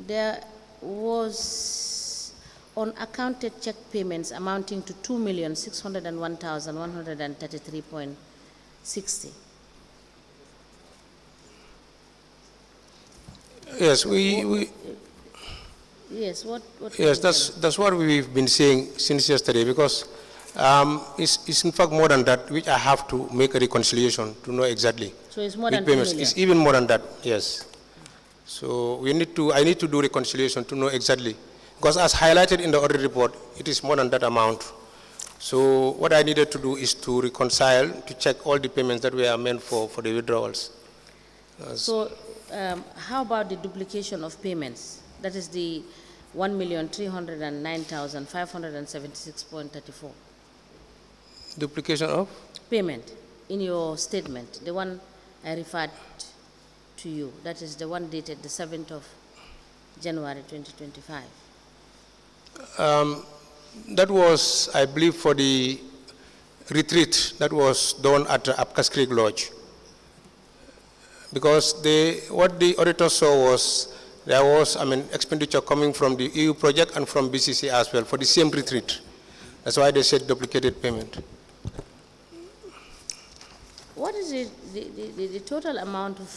there was unaccounted check payments amounting to 2,601,133.60. Yes, Yes, what yes, that's what we've been saying since yesterday, because it's in fact more than that, which I have to make a reconciliation to know exactly. So it's more With than 2 payments. million? It's even more than that, yes. So I need to do reconciliation to know exactly, because as highlighted in the audit report, it is more than that amount. So what I needed to do is to reconcile, to check all the payments that were meant for the withdrawals. So how about the duplication of payments? That is the 1,309,576.34. Duplication of? Payment in your statement, the one I referred to you, that is the one dated the 7th of January 2025. That was, I believe, for the retreat that was done at Apkas Creek Lodge. Because what the auditor saw was there was, expenditure coming from the EU project and from B.C.C as well for the same retreat. That's why they said duplicated payment. What is the total amount of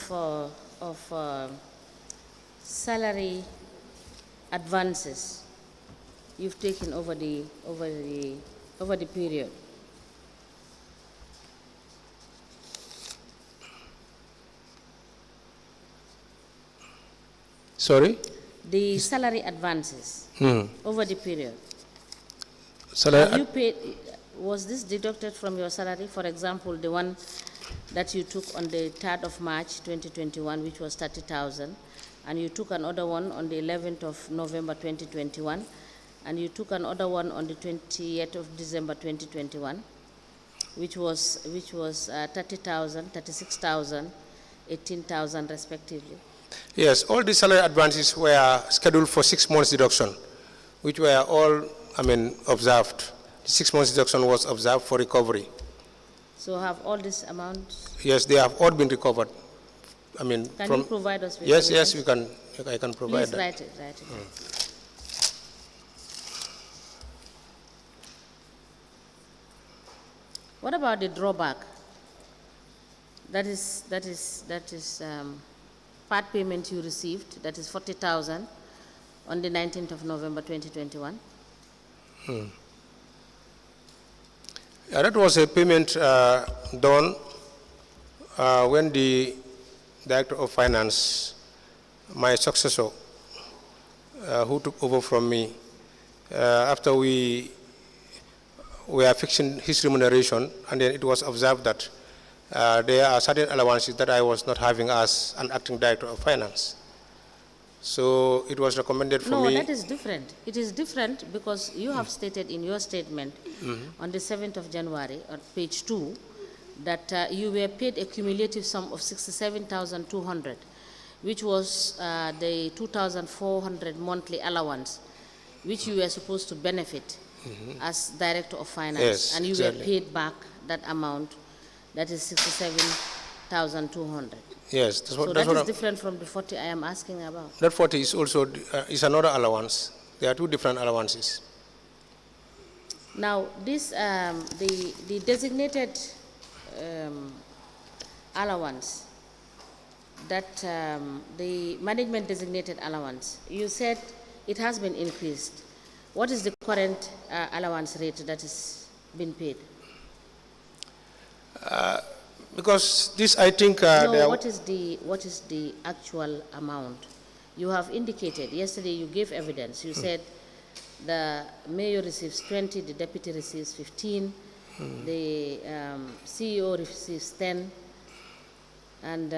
salary advances you've taken over the period? Sorry? The salary advances over the period. Salary Have you paid, was this deducted from your salary? For example, the one that you took on the 3rd of March 2021, which was 30,000, and you took another one on the 11th of November 2021, and you took another one on the 28th of December 2021, which was 30,000, 36,000, 18,000 respectively. Yes, all the salary advances were scheduled for 6 months deduction, which were all, observed. 6 months deduction was observed for recovery. So have all these amounts? Yes, they have all been recovered. Can you provide us with Yes, evidence? yes, I can provide Please that. write it. What about the drawback? That is part payment you received, that is 40,000 on the 19th of November 2021. Yeah, that was a payment done when the Director of Finance, my successor, who took over from me, after we are fixing his remuneration, and then it was observed that there are certain allowances that I was not having as an acting Director of Finance. So it was recommended for me. No, that is different. It is different because you have stated in your statement on the 7th of January, on page 2, that you were paid a cumulative sum of 67,200, which was the 2,400 monthly allowance, which you were supposed to benefit as Director of Finance. Yes, and you exactly. were paid back that amount, that is 67,200. Yes, that's what, So that's that what is different from the 40 I am asking about. that 40 is also is another allowance. There are two different allowances. Now, this the designated allowance, that the management designated allowance, you said it has been increased. What is the current allowance rate that is being paid? Because this, I think, No, what is the actual amount? You have indicated, yesterday you gave evidence, you said the mayor receives 20, the deputy receives 15, the CEO receives 10, and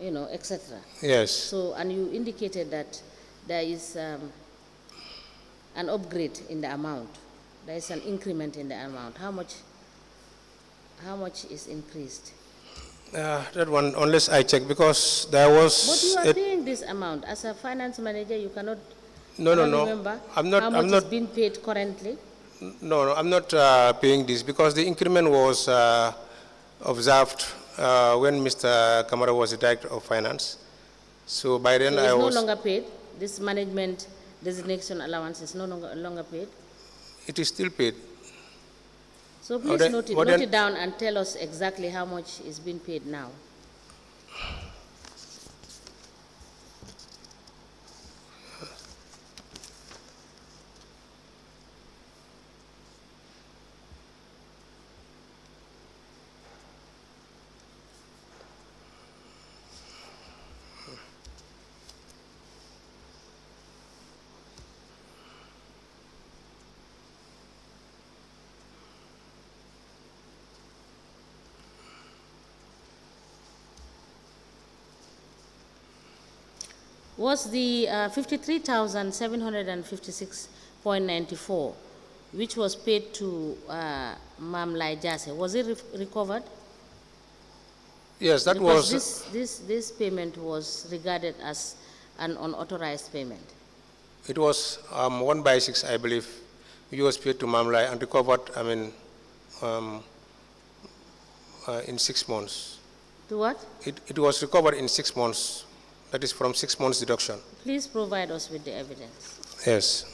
you know, etc. yes. So, and you indicated that there is an upgrade in the amount. There is an increment in the amount. How much is increased? That one, unless I check, because there was. But you are paying this amount as a finance manager. You cannot. No. Remember I'm not. how much I'm not is being paid currently. No, I'm not paying this, because the increment was observed when Mr. Kamara was the director of finance. So by then So I it's was. no longer paid. This management designation allowance is no longer paid. It is still paid. So please note it down and tell us exactly how much is being paid now. Was the 53,756.94, which was paid to Mam Lai Jase, was it recovered? Yes, that Because was. this payment was regarded as an unauthorized payment. It was 1/6, I believe, which was paid to Mamlai and recovered, I mean, in 6 months. To what? It was recovered in 6 months. That is from 6 months deduction. Please provide us with the evidence. Yes.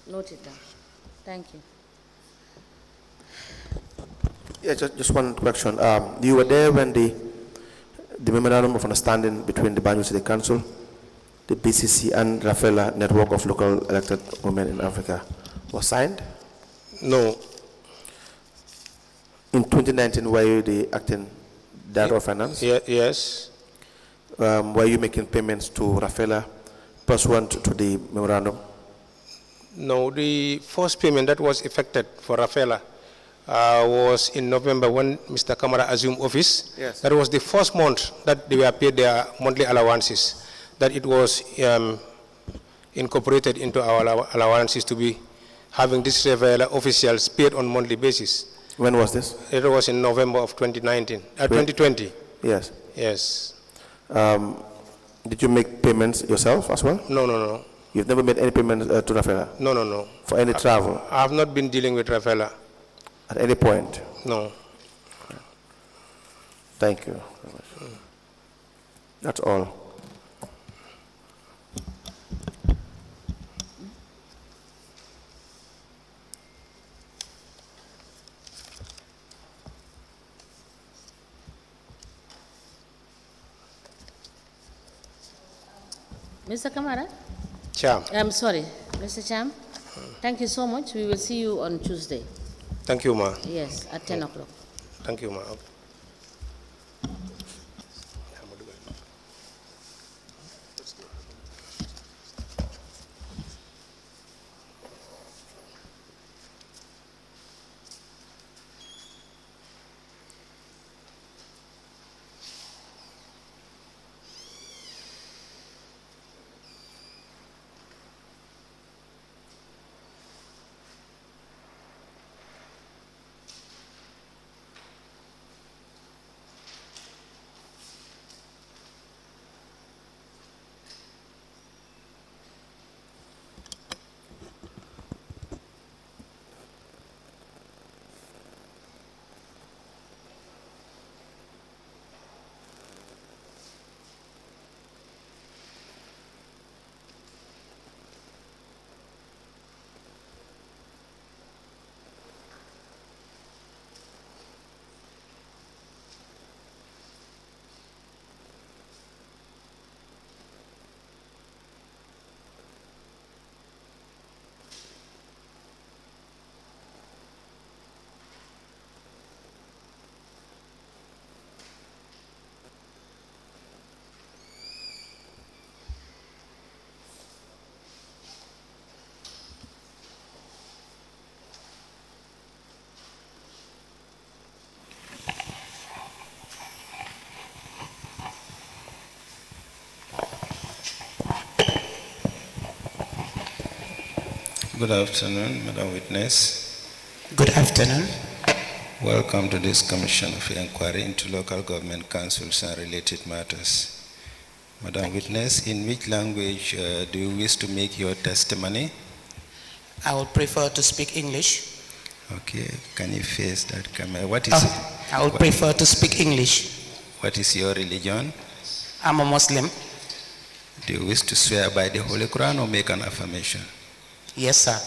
Note it down. Thank you. Yeah, just one question. You were there when the memorandum of understanding between the Banjul City Council, the B.C.C, and Rafela Network of Local Elected Women in Africa was signed? No. In 2019, were you the acting director of finance? Yes. Were you making payments to Rafela pursuant to the memorandum? No, the first payment that was effected for Rafela was in November when Mr. Kamara assumed office. Yes. That was the first month that they were paid their monthly allowances, that it was incorporated into our allowances to be having this Rafela officials paid on monthly basis. When was this? It was in November of 2020. Yes. Yes. Did you make payments yourself as well? No. You've never made any payments to Rafela? No. For any travel? I have not been dealing with Rafela. At any point? No. Thank you. That's all. Mr. Kamara? Cham. I'm sorry, Mr. Cham. Thank you so much. We will see you on Tuesday. Thank you, ma. Yes, at 10 o'clock. Thank you, ma. Okay. Good afternoon, Madam Witness. Good afternoon. Welcome to this Commission of Inquiry into Local Government Councils and related matters. Madam Witness, in which language do you wish to make your testimony? I would prefer to speak English. Okay, can you face that camera? What is I would prefer to speak English. What is your religion? I'm a Muslim. Do you wish to swear by the Holy Quran or make an affirmation? Yes, sir.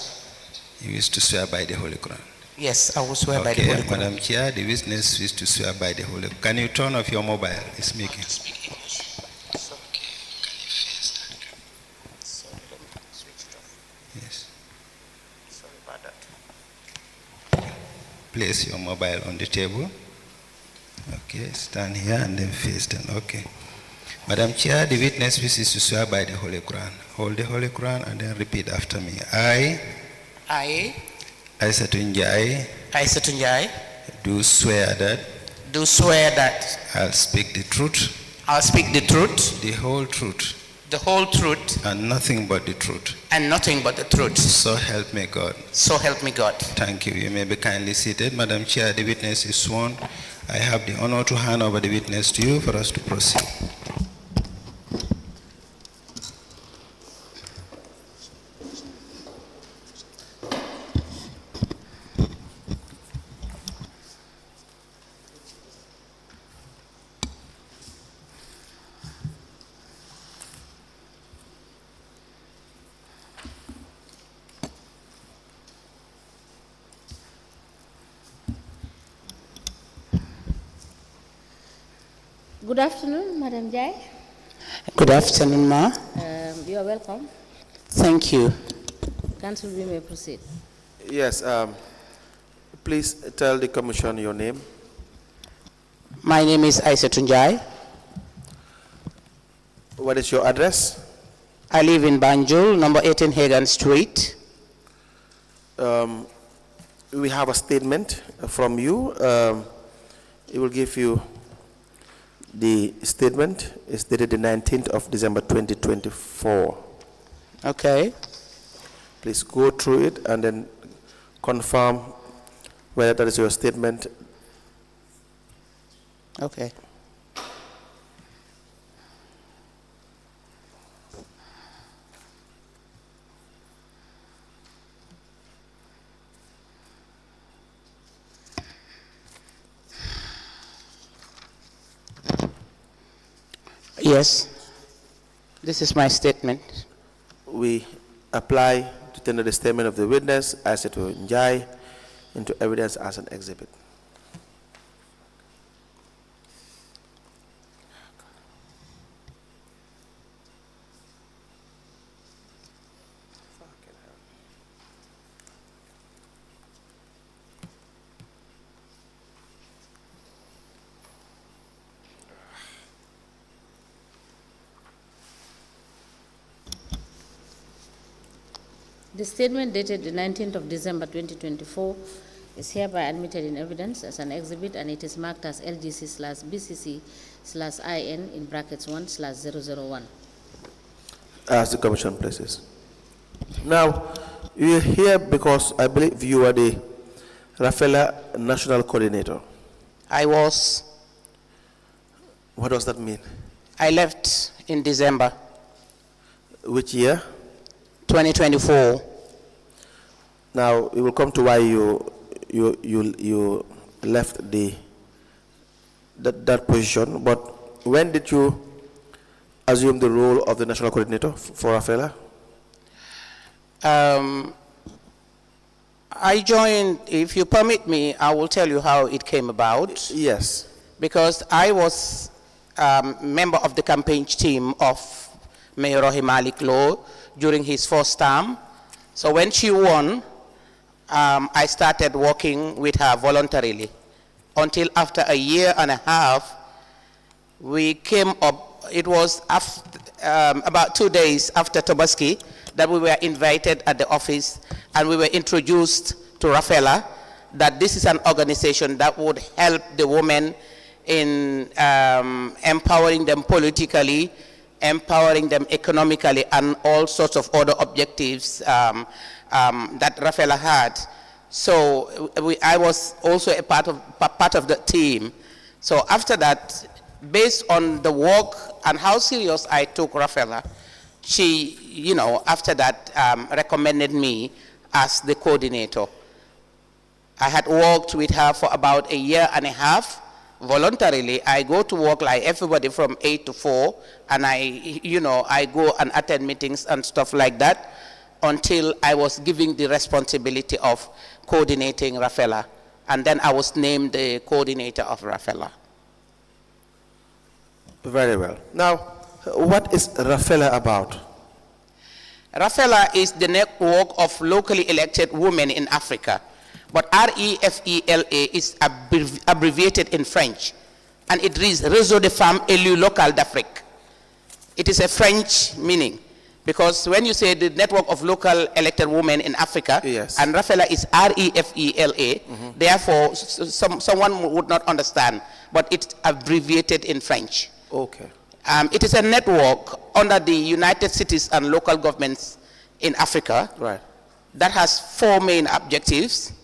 You wish to swear by the Holy Quran? Yes, I will swear by the Holy Quran. Madam Chair, the witness wish to swear by the Holy Quran. Can you turn off your mobile? It's making. Speak English. Okay, can you face that? Sorry, let me switch it off. Yes. Sorry about that. Place your mobile on the table. Okay, stand here and then face them. Okay. Madam Chair, the witness wishes to swear by the Holy Quran. Hold the Holy Quran and then repeat after me. I, Isatou Njie, do swear that I'll speak the truth, speak the truth, the whole truth, and nothing but the truth. and nothing but the truth. So help me God. So help me God. Thank you. You may be kindly seated. Madam Chair, the witness is sworn. I have the honor to hand over the witness to you for us to proceed. Good afternoon, Madam Njie. Good afternoon, Ma. You are welcome. Thank you. Council, we may proceed. Yes, please tell the Commission your name. My name is Isatou Njie. What is your address? I live in Banjul, number 18 Hagan Street. We have a statement from you. It will give you the statement. It's dated the 19th of December 2024. Okay. Please go through it and then confirm whether that is your statement. Okay. Yes, this is my statement. We apply to tender the statement of the witness, Isatou Njie, into evidence as an exhibit. The statement dated the 19th of December 2024 is hereby admitted in evidence as an exhibit, and it is marked as LGC/BCC/IN in brackets 1/001. As the Commission places. Now, you are here because I believe you are the Rafela National Coordinator. I was. What does that mean? I left in December Which year? 2024. Now, we will come to why you left that position, but when did you assume the role of the National Coordinator for Rafela? I joined, if you permit me, I will tell you how it came about. Yes. Because I was member of the campaign team of Mayor Rohey Malick Lowe during his first term. So when she won, I started working with her voluntarily until after a year and a half, we came up, it was after, about 2 days after Tobaski that we were invited at the office and we were introduced to Rafela that this is an organization that would help the women in empowering them politically, empowering them economically, and all sorts of other objectives that Rafela had. So I was also a part of the team. So after that, based on the work and how serious I took Rafela, she, after that, recommended me as the coordinator. I had worked with her for about 1.5 years. Voluntarily, I go to work like everybody from 8 to 4, and I go and attend meetings and stuff like that until I was given the responsibility of coordinating Rafela. And then I was named the coordinator of Rafela. Very well. Now, what is Rafela about? Rafela is the network of locally elected women in Africa. But REFELA is abbreviated in French, and it reads Réseau de femmes élues locales d'Afrique. It is a French meaning, because when you say the network of local elected women in Africa, yes, and Rafela is REFELA, therefore someone would not understand, but it's abbreviated in French. Okay. It is a network under the United Cities and local governments in Africa, right, that has 4 main objectives.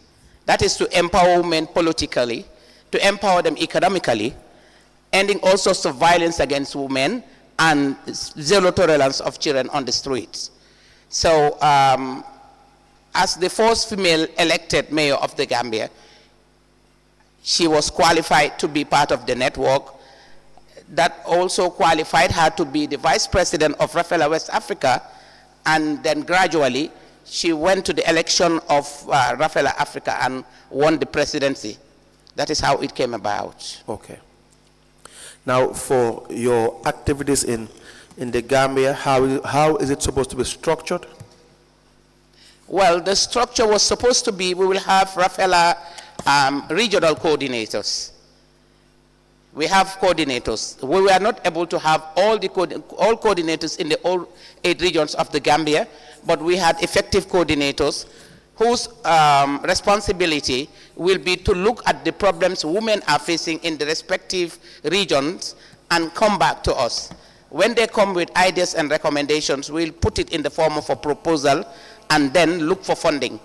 That is to empower women politically, to empower them economically, ending all sorts of violence against women, and zero tolerance of children on the streets. So as the first female elected mayor of the Gambia, she was qualified to be part of the network. That also qualified her to be the vice president of Rafela West Africa, and then gradually she went to the election of Rafela Africa and won the presidency. That is how it came about. Okay. Now, for your activities in the Gambia, how is it supposed to be structured? Well, the structure was supposed to be, we will have Rafela regional coordinators. We have coordinators. We were not able to have all coordinators in all 8 regions of the Gambia, but we had effective coordinators whose responsibility will be to look at the problems women are facing in the respective regions and come back to us. When they come with ideas and recommendations, we'll put it in the form of a proposal and then look for funding.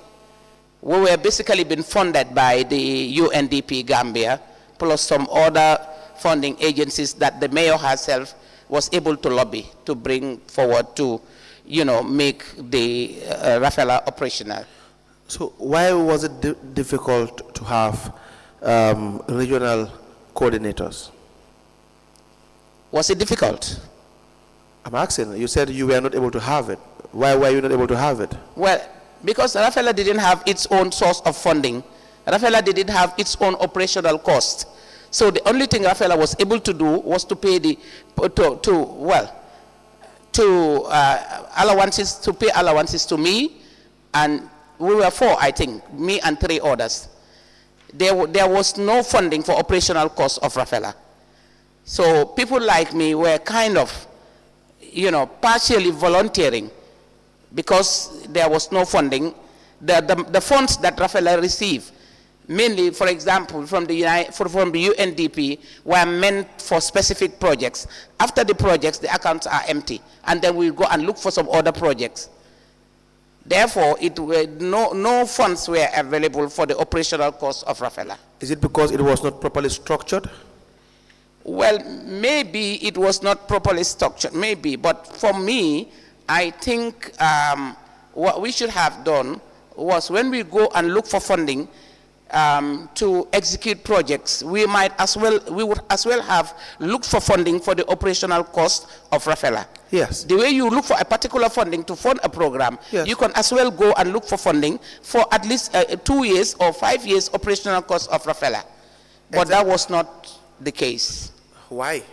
We were basically being funded by the UNDP Gambia, plus some other funding agencies that the mayor herself was able to lobby to bring forward to, make the Rafela operational. So why was it difficult to have regional coordinators? Was it difficult? I'm asking. You said you were not able to have it. Why were you not able to have it? Well, because Rafela didn't have its own source of funding. Rafela didn't have its own operational cost. So the only thing Rafela was able to do was to pay allowances to me, and we were 4, I think, me and 3 others. There was no funding for operational costs of Rafela. So people like me were kind of, partially volunteering because there was no funding. The funds that Rafela received, mainly, for example, from the UNDP, were meant for specific projects. After the projects, the accounts are empty, and then we'll go and look for some other projects. Therefore, no funds were available for the operational costs of Rafela. Is it because it was not properly structured? Well, maybe it was not properly structured, maybe. But for me, I think what we should have done was, when we go and look for funding to execute projects, we would as well have looked for funding for the operational cost of Rafela. Yes. The way you look for a particular funding to fund a program, yes, you can as well go and look for funding for at least 2 years or 5 years operational cost of Rafela. But that was not the case. Why?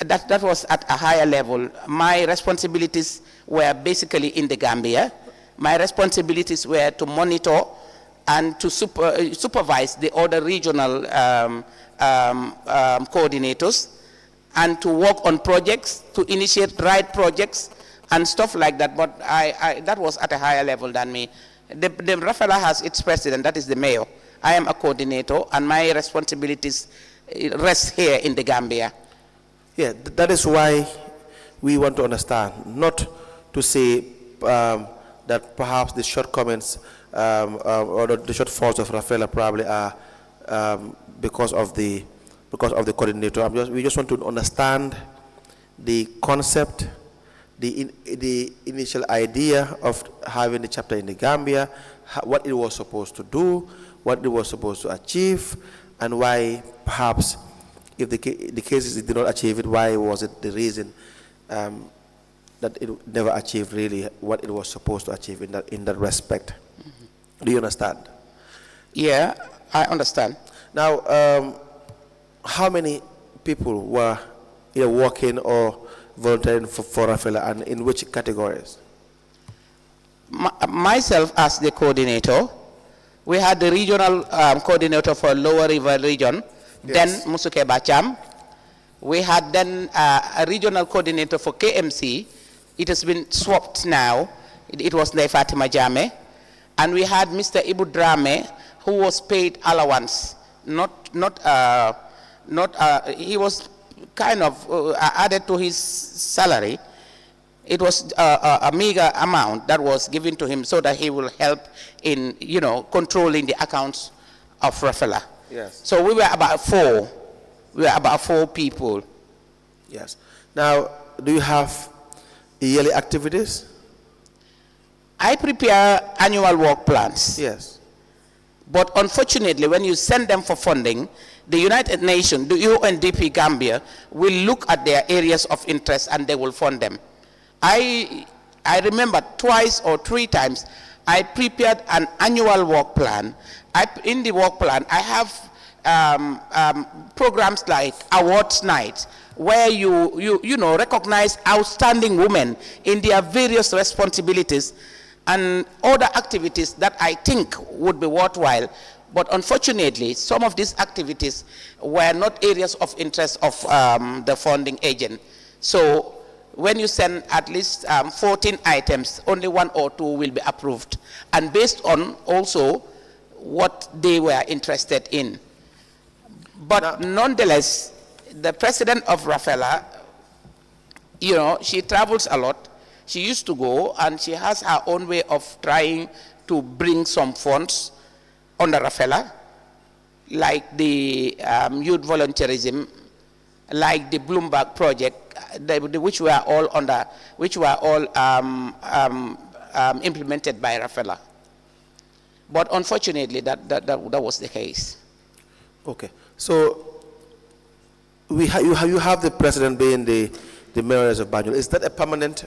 That was at a higher level. My responsibilities were basically in the Gambia. My responsibilities were to monitor and to supervise the other regional coordinators, and to work on projects, to initiate right projects and stuff like that. But that was at a higher level than me. The Rafela has its president, that is the mayor. I am a coordinator, and my responsibilities rest here in the Gambia. Yeah, that is why we want to understand, not to say that perhaps the shortcomings or the shortfalls of Rafela probably are because of the coordinator. We just want to understand the concept, the initial idea of having the chapter in the Gambia, what it was supposed to do, what it was supposed to achieve, and why perhaps if the cases it did not achieve it, why was it the reason that it never achieved really what it was supposed to achieve in that respect. Do you understand? Yeah, I understand. Now, how many people were either working or volunteering for Rafela, and in which categories? Myself as the coordinator, we had the regional coordinator for Lower River Region, Yes. then Musuke Cham. We had then a regional coordinator for KMC. It has been swapped now. It was Fatima Jame. And we had Mr. Ibu Drame, who was paid allowance. He was kind of added to his salary. It was a meager amount that was given to him so that he will help in, controlling the accounts of Rafela. Yes. So we were about four. We were about 4 people. Yes. Now, do you have yearly activities? I prepare annual work plans. Yes. But unfortunately, when you send them for funding, the United Nations, the UNDP Gambia, will look at their areas of interest and they will fund them. I remember 2 or 3 times I prepared an annual work plan. In the work plan, I have programs like awards night, where you recognize outstanding women in their various responsibilities and other activities that I think would be worthwhile. But unfortunately, some of these activities were not areas of interest of the funding agent. So when you send at least 14 items, only 1 or 2 will be approved, and based on also what they were interested in. But nonetheless, the president of Rafela, she travels a lot. She used to go, and she has her own way of trying to bring some funds under Rafela, like the youth volunteerism, like the Bloomberg project, which were all implemented by Rafela. But unfortunately, that was the case. Okay. So you have the president being the mayor of Banjul. Is that a permanent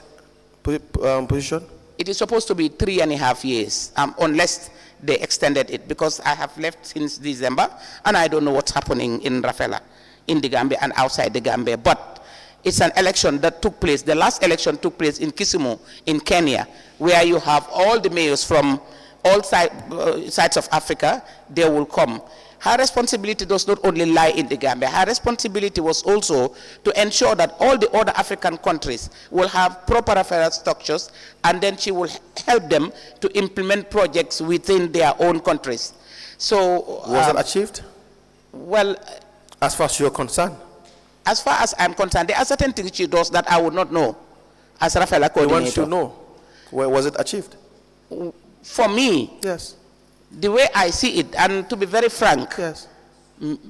position? It is supposed to be 3.5 years, unless they extended it, because I have left since December and I don't know what's happening in Rafela, in the Gambia and outside the Gambia. But it's an election that took place. The last election took place in Kisumu in Kenya, where you have all the mayors from all sides of Africa. They will come. Her responsibility does not only lie in the Gambia. Her responsibility was also to ensure that all the other African countries will have proper referral structures, and then she will help them to implement projects within their own countries. So was that achieved? Well, as far as you're concerned, as far as I'm concerned, there are certain things she does that I would not know as Rafela coordinator. You want to know, where was it achieved? For me, yes. The way I see it, and to be very frank, yes,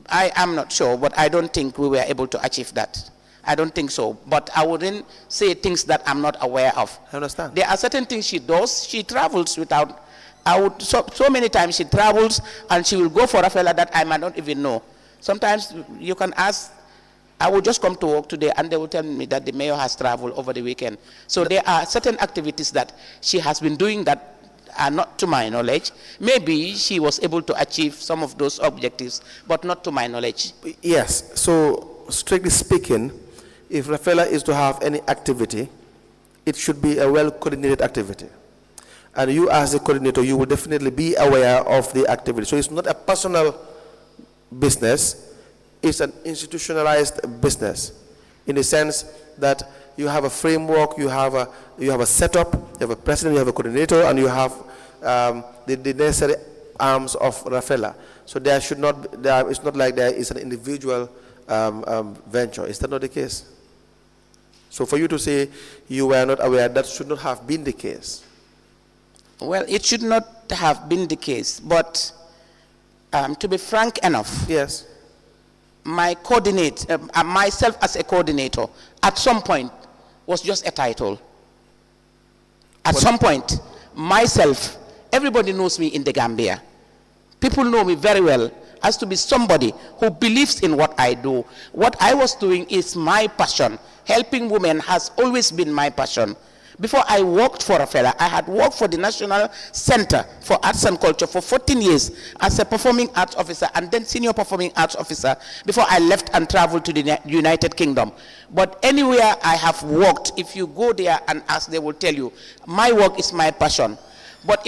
I am not sure, but I don't think we were able to achieve that. I don't think so. But I wouldn't say things that I'm not aware of. I understand. There are certain things she does. She travels without, so many times she travels and she will go for Rafela that I might not even know. Sometimes you can ask, I will just come to work today and they will tell me that the mayor has traveled over the weekend. So there are certain activities that she has been doing that are not to my knowledge. Maybe she was able to achieve some of those objectives, but not to my knowledge. Yes, so strictly speaking, if Rafela is to have any activity, it should be a well-coordinated activity. And you as a coordinator, you will definitely be aware of the activity. So it's not a personal business, it's an institutionalized business, in the sense that you have a framework, you have a setup, you have a president, you have a coordinator, and you have the necessary arms of Rafela. So there should not, it's not like there is an individual venture. Is that not the case? So for you to say you were not aware, that should not have been the case. Well, it should not have been the case, but to be frank enough, Yes. my myself as a coordinator, at some point, was just a title. At some point, myself, everybody knows me in the Gambia. People know me very well as to be somebody who believes in what I do. What I was doing is my passion. Helping women has always been my passion. Before I worked for Rafela, I had worked for the National Center for Arts and Culture for 14 years as a performing arts officer and then senior performing arts officer before I left and traveled to the United Kingdom. But anywhere I have worked, if you go there and ask, they will tell you, my work is my passion. But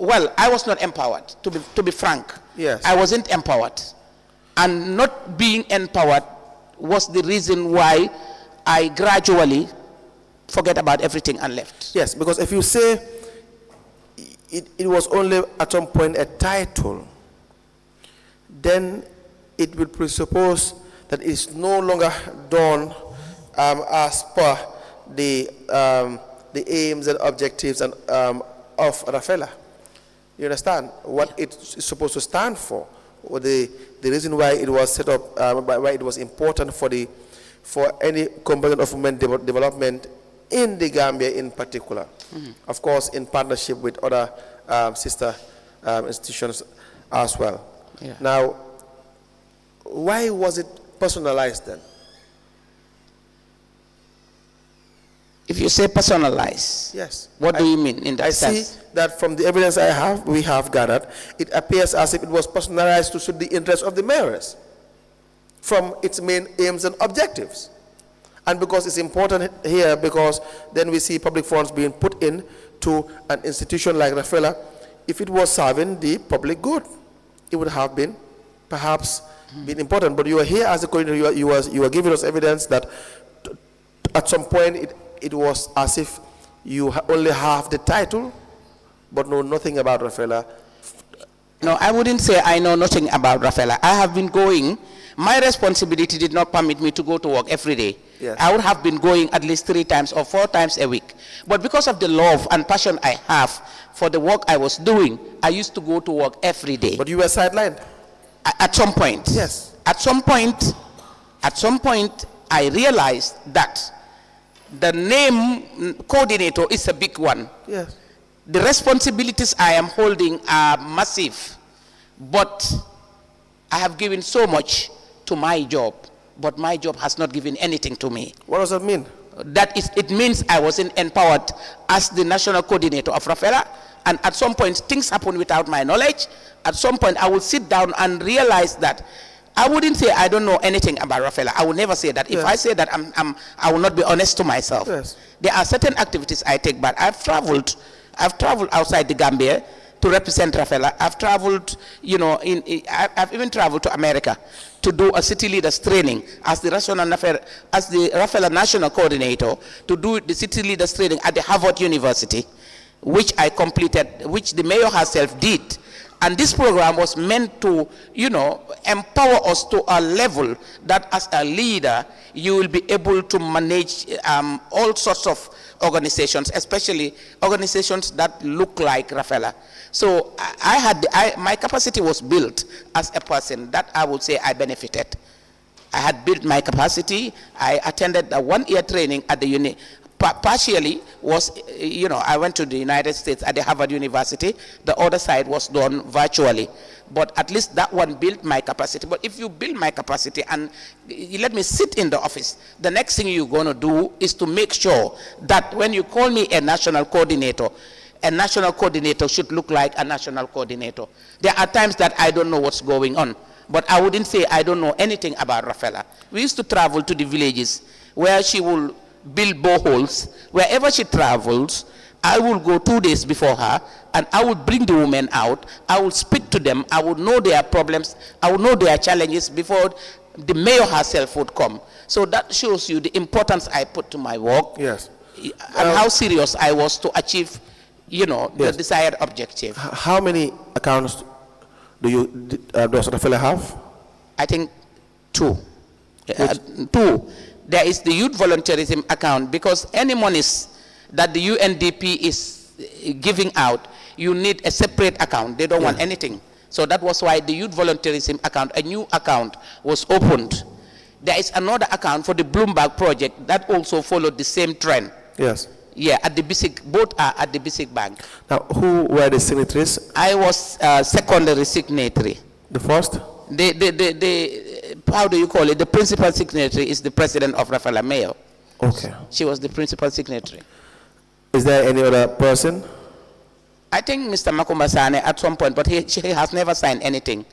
well, I was not empowered, to be frank. Yes. I wasn't empowered. And not being empowered was the reason why I gradually forget about everything and left. Yes, because if you say it was only at some point a title, then it would presuppose that it's no longer done as per the aims and objectives and of Rafela. You understand what it's supposed to stand for, or the reason why it was set up, why it was important for any component of women development in the Gambia in particular. Of course, in partnership with other sister institutions as well. Yeah. Now, why was it personalized then? If you say personalized, Yes. what do you mean in that I sense? see that from the evidence we have gathered, it appears as if it was personalized to suit the interests of the mayors from its main aims and objectives. And because it's important here, because then we see public funds being put in to an institution like Rafela, if it was serving the public good, it would have been perhaps been important. But you are here as a coordinator, you are giving us evidence that at some point it was as if you only have the title, but know nothing about Rafela. No, I wouldn't say I know nothing about Rafela. I have been going. My responsibility did not permit me to go to work every day. Yes. I would have been going at least 3 times or 4 times a week. But because of the love and passion I have for the work I was doing, I used to go to work every day. But you were sidelined. At some point. Yes. At some point, I realized that the name coordinator is a big one. Yes. The responsibilities I am holding are massive, but I have given so much to my job, but my job has not given anything to me. What does that mean? It means I wasn't empowered as the national coordinator of Rafela, and at some point things happen without my knowledge. At some point I will sit down and realize that I wouldn't say I don't know anything about Rafela. I will never say that. If I say that, I will not be honest to myself. Yes. There are certain activities I take, but I've traveled outside the Gambia to represent Rafela. I've traveled, I've even traveled to America to do a city leaders training as the Rafela national coordinator, to do the city leaders training at the Harvard University, which I completed, which the mayor herself did. And this program was meant to, empower us to a level that as a leader, you will be able to manage all sorts of organizations, especially organizations that look like Rafela. So my capacity was built as a person that I would say I benefited. I had built my capacity. I attended a 1-year training at the partially was, I went to the United States at the Harvard University. The other side was done virtually. But at least that one built my capacity. But if you build my capacity and you let me sit in the office, the next thing you're going to do is to make sure that when you call me a national coordinator should look like a national coordinator. There are times that I don't know what's going on. But I wouldn't say I don't know anything about Rafela. We used to travel to the villages where she will build boreholes. Wherever she travels, I will go 2 days before her and I will bring the women out. I will speak to them. I will know their problems. I will know their challenges before the mayor herself would come. So that shows you the importance I put to my work. Yes. And how serious I was to achieve, the desired objective. How many accounts does Rafela have? I think 2. 2. There is the youth volunteerism account, because any monies that the UNDP is giving out, you need a separate account. They don't want anything. So that was why the youth volunteerism account, a new account was opened. There is another account for the Bloomberg project that also followed the same trend. Yes. Yeah, at the B.C.C, both are at the B.C.C bank. Now, who were the signatories? I was secondary signatory. The first? How do you call it? The principal signatory is the president of Rafela, Mayor. Okay. She was the principal signatory. Is there any other person? I think Mr. Makumba Sane at some point, but he has never signed anything.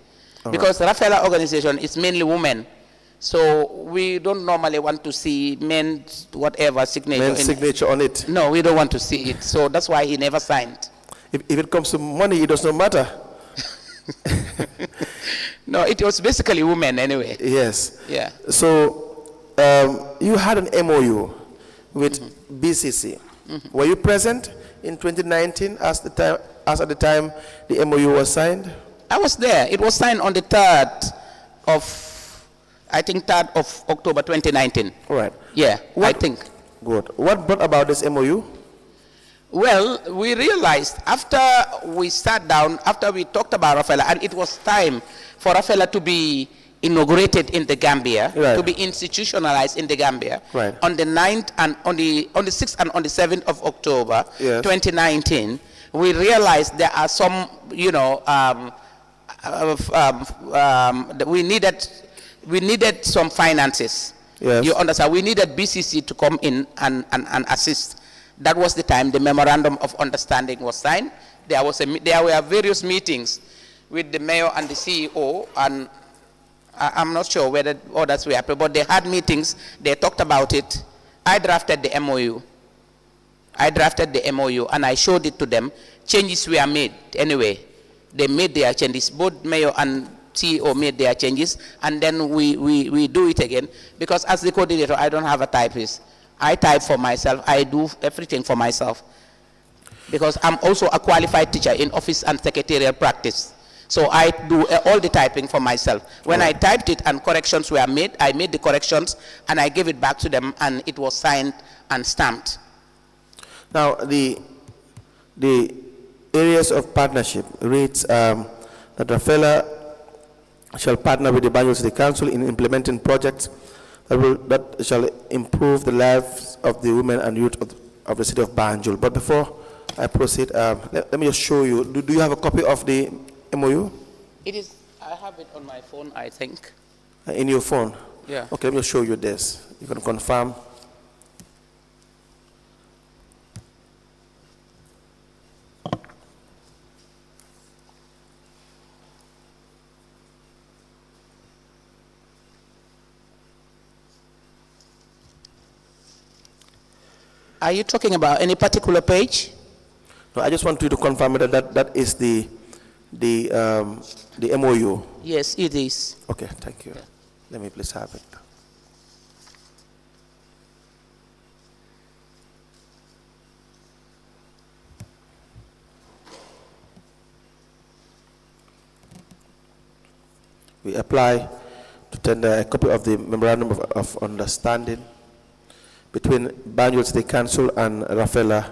Because Rafela organization is mainly women. So we don't normally want to see men, whatever, signature. Men's signature on it. No, we don't want to see it. So that's why he never signed. If it comes to money, it does not matter. No, it was basically women anyway. Yes. Yeah. So you had an MOU with B.C.C. Were you present in 2019 as at the time the MOU was signed? I was there. It was signed on the 3rd of October 2019. All right. Yeah, I think. Good. What brought about this MOU? Well, we realized after we sat down, after we talked about Rafela, and it was time for Rafela to be inaugurated in the Gambia, right, to be institutionalized in the Gambia, right, on the 9th and on the 6th and on the 7th of October, yes, 2019, we realized there are some, we needed some finances. Yes. You understand? We needed B.C.C to come in and assist. That was the time the memorandum of understanding was signed. There were various meetings with the mayor and the CEO, and I'm not sure whether others were happy, but they had meetings. They talked about it. I drafted the MOU. And I showed it to them. Changes were made anyway. They made their changes. Both mayor and CEO made their changes, and then we do it again. Because as the coordinator, I don't have a typist. I type for myself. I do everything for myself. Because I'm also a qualified teacher in office and secretarial practice. So I do all the typing for myself. When I typed it and corrections were made, I made the corrections and I gave it back to them, and it was signed and stamped. Now, the areas of partnership reads that Rafela shall partner with the Banjul City Council in implementing projects that shall improve the lives of the women and youth of the city of Banjul. But before I proceed, let me just show you. Do you have a copy of the MOU? It is. I have it on my phone, I think. In your phone? Yeah. Okay, let me just show you this. You can confirm. Are you talking about any particular page? No, I just want you to confirm that is the MOU. Yes, it is. Okay, thank you. Yeah. Let me please have it. We apply to tender a copy of the memorandum of understanding between Banjul City Council and Rafela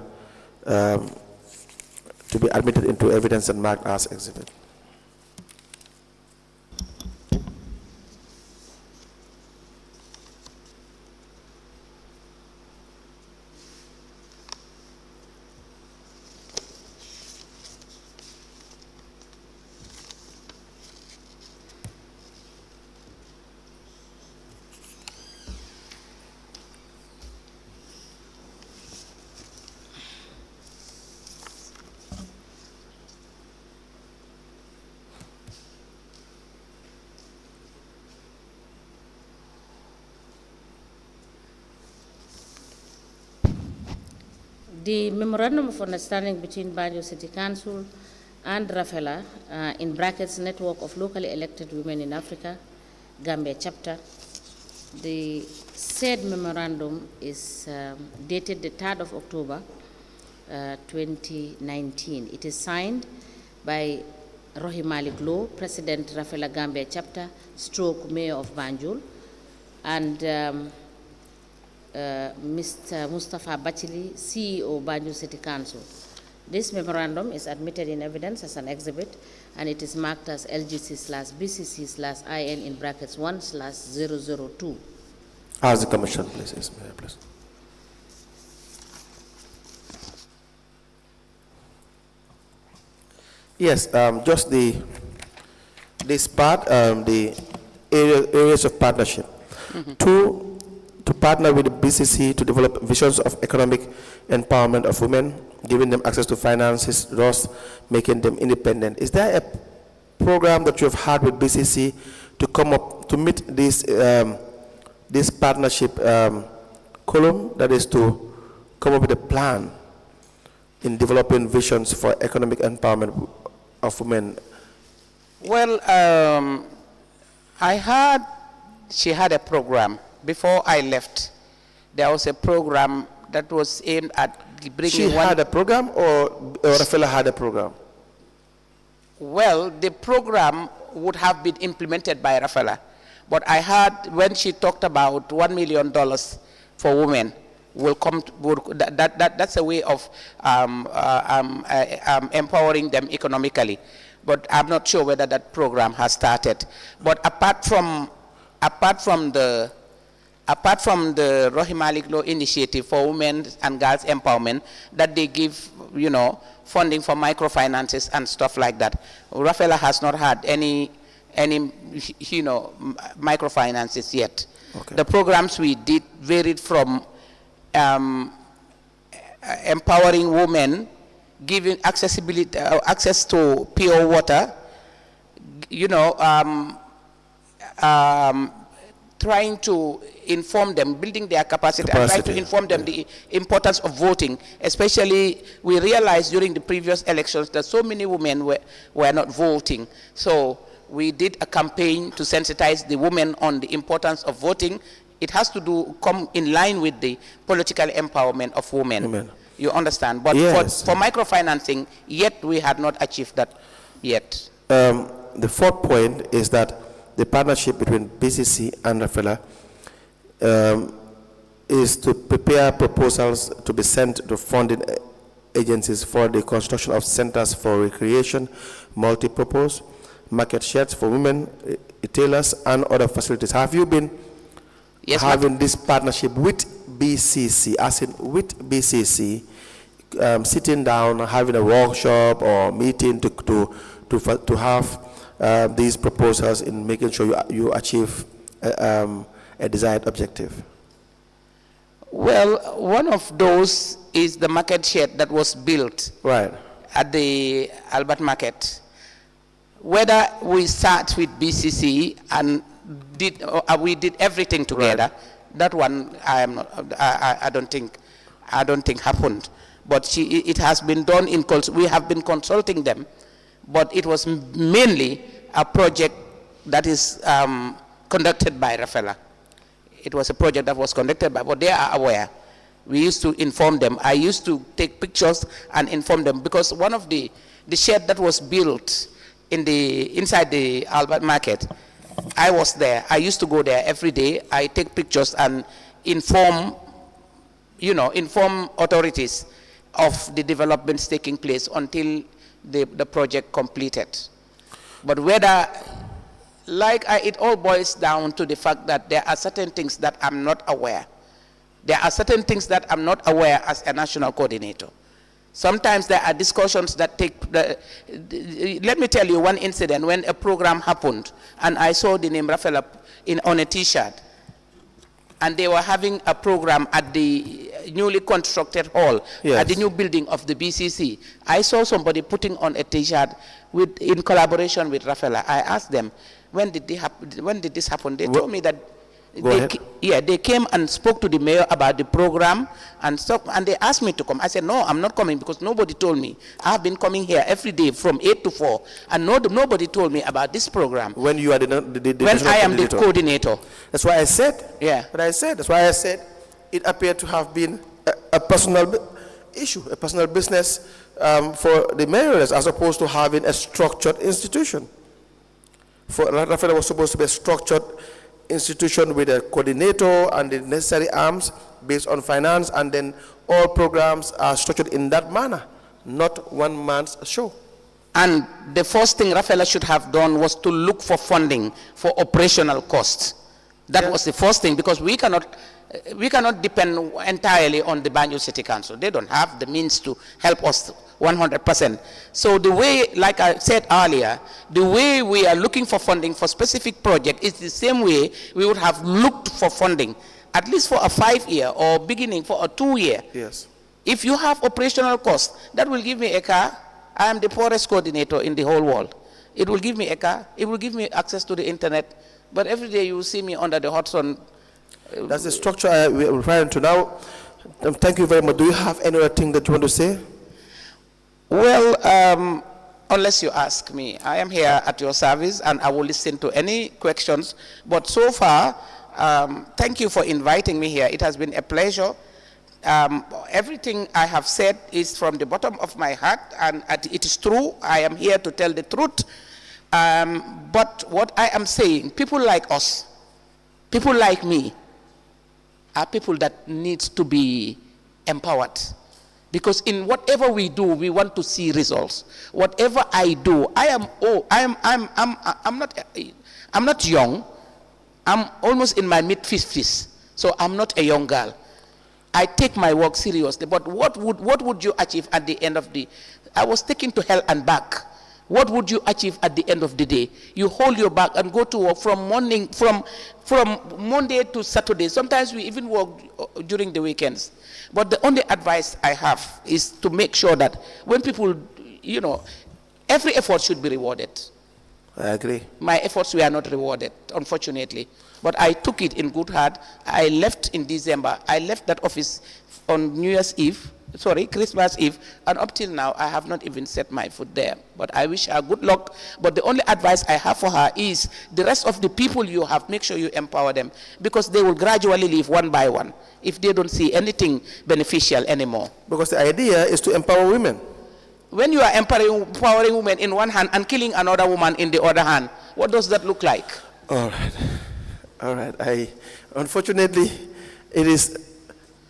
to be admitted into evidence and marked as exhibit. The Memorandum of Understanding between Banjul City Council and Rafela, in brackets, Network of Locally Elected Women in Africa, Gambia chapter. The said memorandum is dated the 3rd of October 2019. It is signed by Rohi Malik Low, President Rafela Gambia chapter, stroke Mayor of Banjul, and Mr. Mustafa Bachili, CEO Banjul City Council. This memorandum is admitted in evidence as an exhibit, and it is marked as LGC/BCC/IN in brackets 1/002. Ask the Commission, please. Yes, Mayor, please. Yes, just this part, the areas of partnership. Two, to partner with the B.C.C. to develop visions of economic empowerment of women, giving them access to finances, thus making them independent. Is there a program that you have had with B.C.C. to come up to meet this this partnership column, that is to come up with a plan in developing visions for economic empowerment of women? Well, I heard she had a program. Before I left, there was a program that was aimed at bringing She had a program, or Rafela had a program? Well, the program would have been implemented by Rafela. But I heard when she talked about $1 million for women, that's a way of empowering them economically. But I'm not sure whether that program has started. But apart from the Rohey Malik Law Initiative for Women and Girls Empowerment, that they give, funding for microfinances and stuff like that, Rafela has not had any microfinances yet. Okay. The programs we did varied from empowering women, giving access to pure water, trying to inform them, building their capacity, and trying to inform them the importance of voting. Especially, we realized during the previous elections that so many women were not voting. So we did a campaign to sensitize the women on the importance of voting. It has to come in line with the political empowerment of women. Amen. You understand? But yes, for microfinancing, yet we had not achieved that yet. The fourth point is that the partnership between B.C.C. and Rafela is to prepare proposals to be sent to funding agencies for the construction of centers for recreation, multi-purpose, market sheds for women, retailers, and other facilities. Have you been having this partnership with B.C.C., as in with B.C.C., sitting down, having a workshop or meeting to have these proposals in making sure you achieve a desired objective? Well, one of those is the market shed that was built at the Albert Market. Whether we start with B.C.C. and we did everything together, that one I don't think happened. But it has been done we have been consulting them, but it was mainly a project that is conducted by Rafela. It was a project that was conducted by, but they are aware. We used to inform them. I used to take pictures and inform them, because one of the shed that was built inside the Albert Market, I was there. I used to go there every day. I take pictures and inform authorities of the developments taking place until the project completed. But whether, it all boils down to the fact that there are certain things that I'm not aware. There are certain things that I'm not aware as a national coordinator. Sometimes there are discussions that let me tell you one incident when a program happened and I saw the name Rafela on a t-shirt, and they were having a program at the newly constructed hall, at the new building of the B.C.C. I saw somebody putting on a t-shirt in collaboration with Rafela. I asked them, when did this happen? They told me that they came and spoke to the mayor about the program and stuff, and they asked me to come. I said, no, I'm not coming because nobody told me. I've been coming here every day from 8 to 4, and nobody told me about this program. When you are when I am the coordinator. That's why I said. Yeah. But I said, that's why I said it appeared to have been a personal issue, a personal business for the mayors, as opposed to having a structured institution. For Rafela was supposed to be a structured institution with a coordinator and the necessary arms based on finance, and then all programs are structured in that manner. not one man's show. And the first thing Rafela should have done was to look for funding for operational costs. That was the first thing, because we cannot depend entirely on the Banjul City Council. They don't have the means to help us 100%. So the way, like I said earlier, the way we are looking for funding for specific project is the same way we would have looked for funding, at least for a 5-year or beginning for a 2-year. Yes. If you have operational costs, that will give me a car. I am the poorest coordinator in the whole world. It will give me a car. It will give me access to the internet. But every day you will see me under the hot sun. That's the structure we're referring to now. Thank you very much. Do you have any other thing that you want to say? Well, unless you ask me, I am here at your service and I will listen to any questions. But so far, thank you for inviting me here. It has been a pleasure. Everything I have said is from the bottom of my heart, and it is true. I am here to tell the truth. But what I am saying, people like us, people like me, are people that need to be empowered. Because in whatever we do, we want to see results. Whatever I do, I'm not young. I'm almost in my mid-50s, so I'm not a young girl. I take my work seriously, but what would you achieve at the end of the, I was taken to hell and back. What would you achieve at the end of the day? You hold your back and go to work from Monday to Saturday. Sometimes we even work during the weekends. But the only advice I have is to make sure that when people, every effort should be rewarded. I agree. My efforts were not rewarded, unfortunately. But I took it in good heart. I left in December. I left that office on Christmas Eve, and up till now, I have not even set my foot there. But I wish her good luck. But the only advice I have for her is the rest of the people you have, make sure you empower them, because they will gradually leave one by one if they don't see anything beneficial anymore. Because the idea is to empower women. When you are empowering women in one hand and killing another woman in the other hand, what does that look like? All right. Unfortunately, it is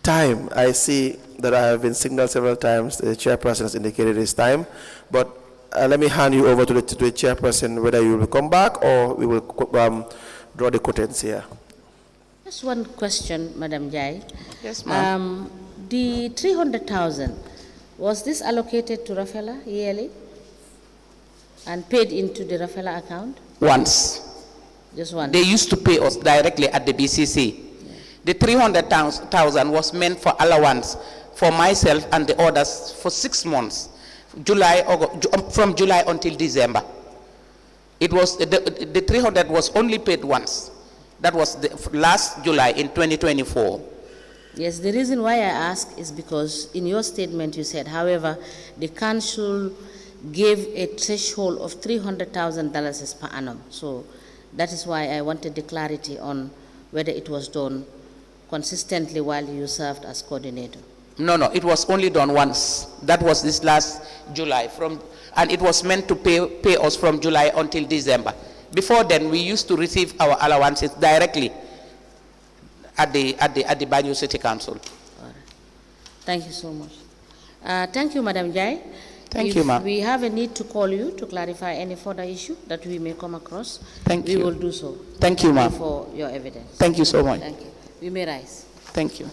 time. I see that I have been signaled several times. The chairperson has indicated it's time. But let me hand you over to the chairperson, whether you will come back or we will draw the curtains here. Just one question, Madam Njie. Yes, ma'am. The 300,000, was this allocated to Rafela yearly and paid into the Rafela account? Once. Just once? They used to pay us directly at the B.C.C. Yeah. The 300,000 was meant for allowance for myself and the others for 6 months, from July until December. It was the 300 was only paid once. That was the last July in 2024. Yes, the reason why I ask is because in your statement you said, however, the council gave a threshold of $300,000 per annum. So that is why I wanted the clarity on whether it was done consistently while you served as coordinator. No, it was only done once. That was this last July, and it was meant to pay us from July until December. Before then, we used to receive our allowances directly at the Banjul City Council. All right. Thank you so much. Thank you, Madam Njie. Thank you, ma'am. If we have a need to call you to clarify any further issue that we may come across, we will do so. Thank you, ma'am. For your evidence. Thank you so much. Thank you. We may rise. Thank you.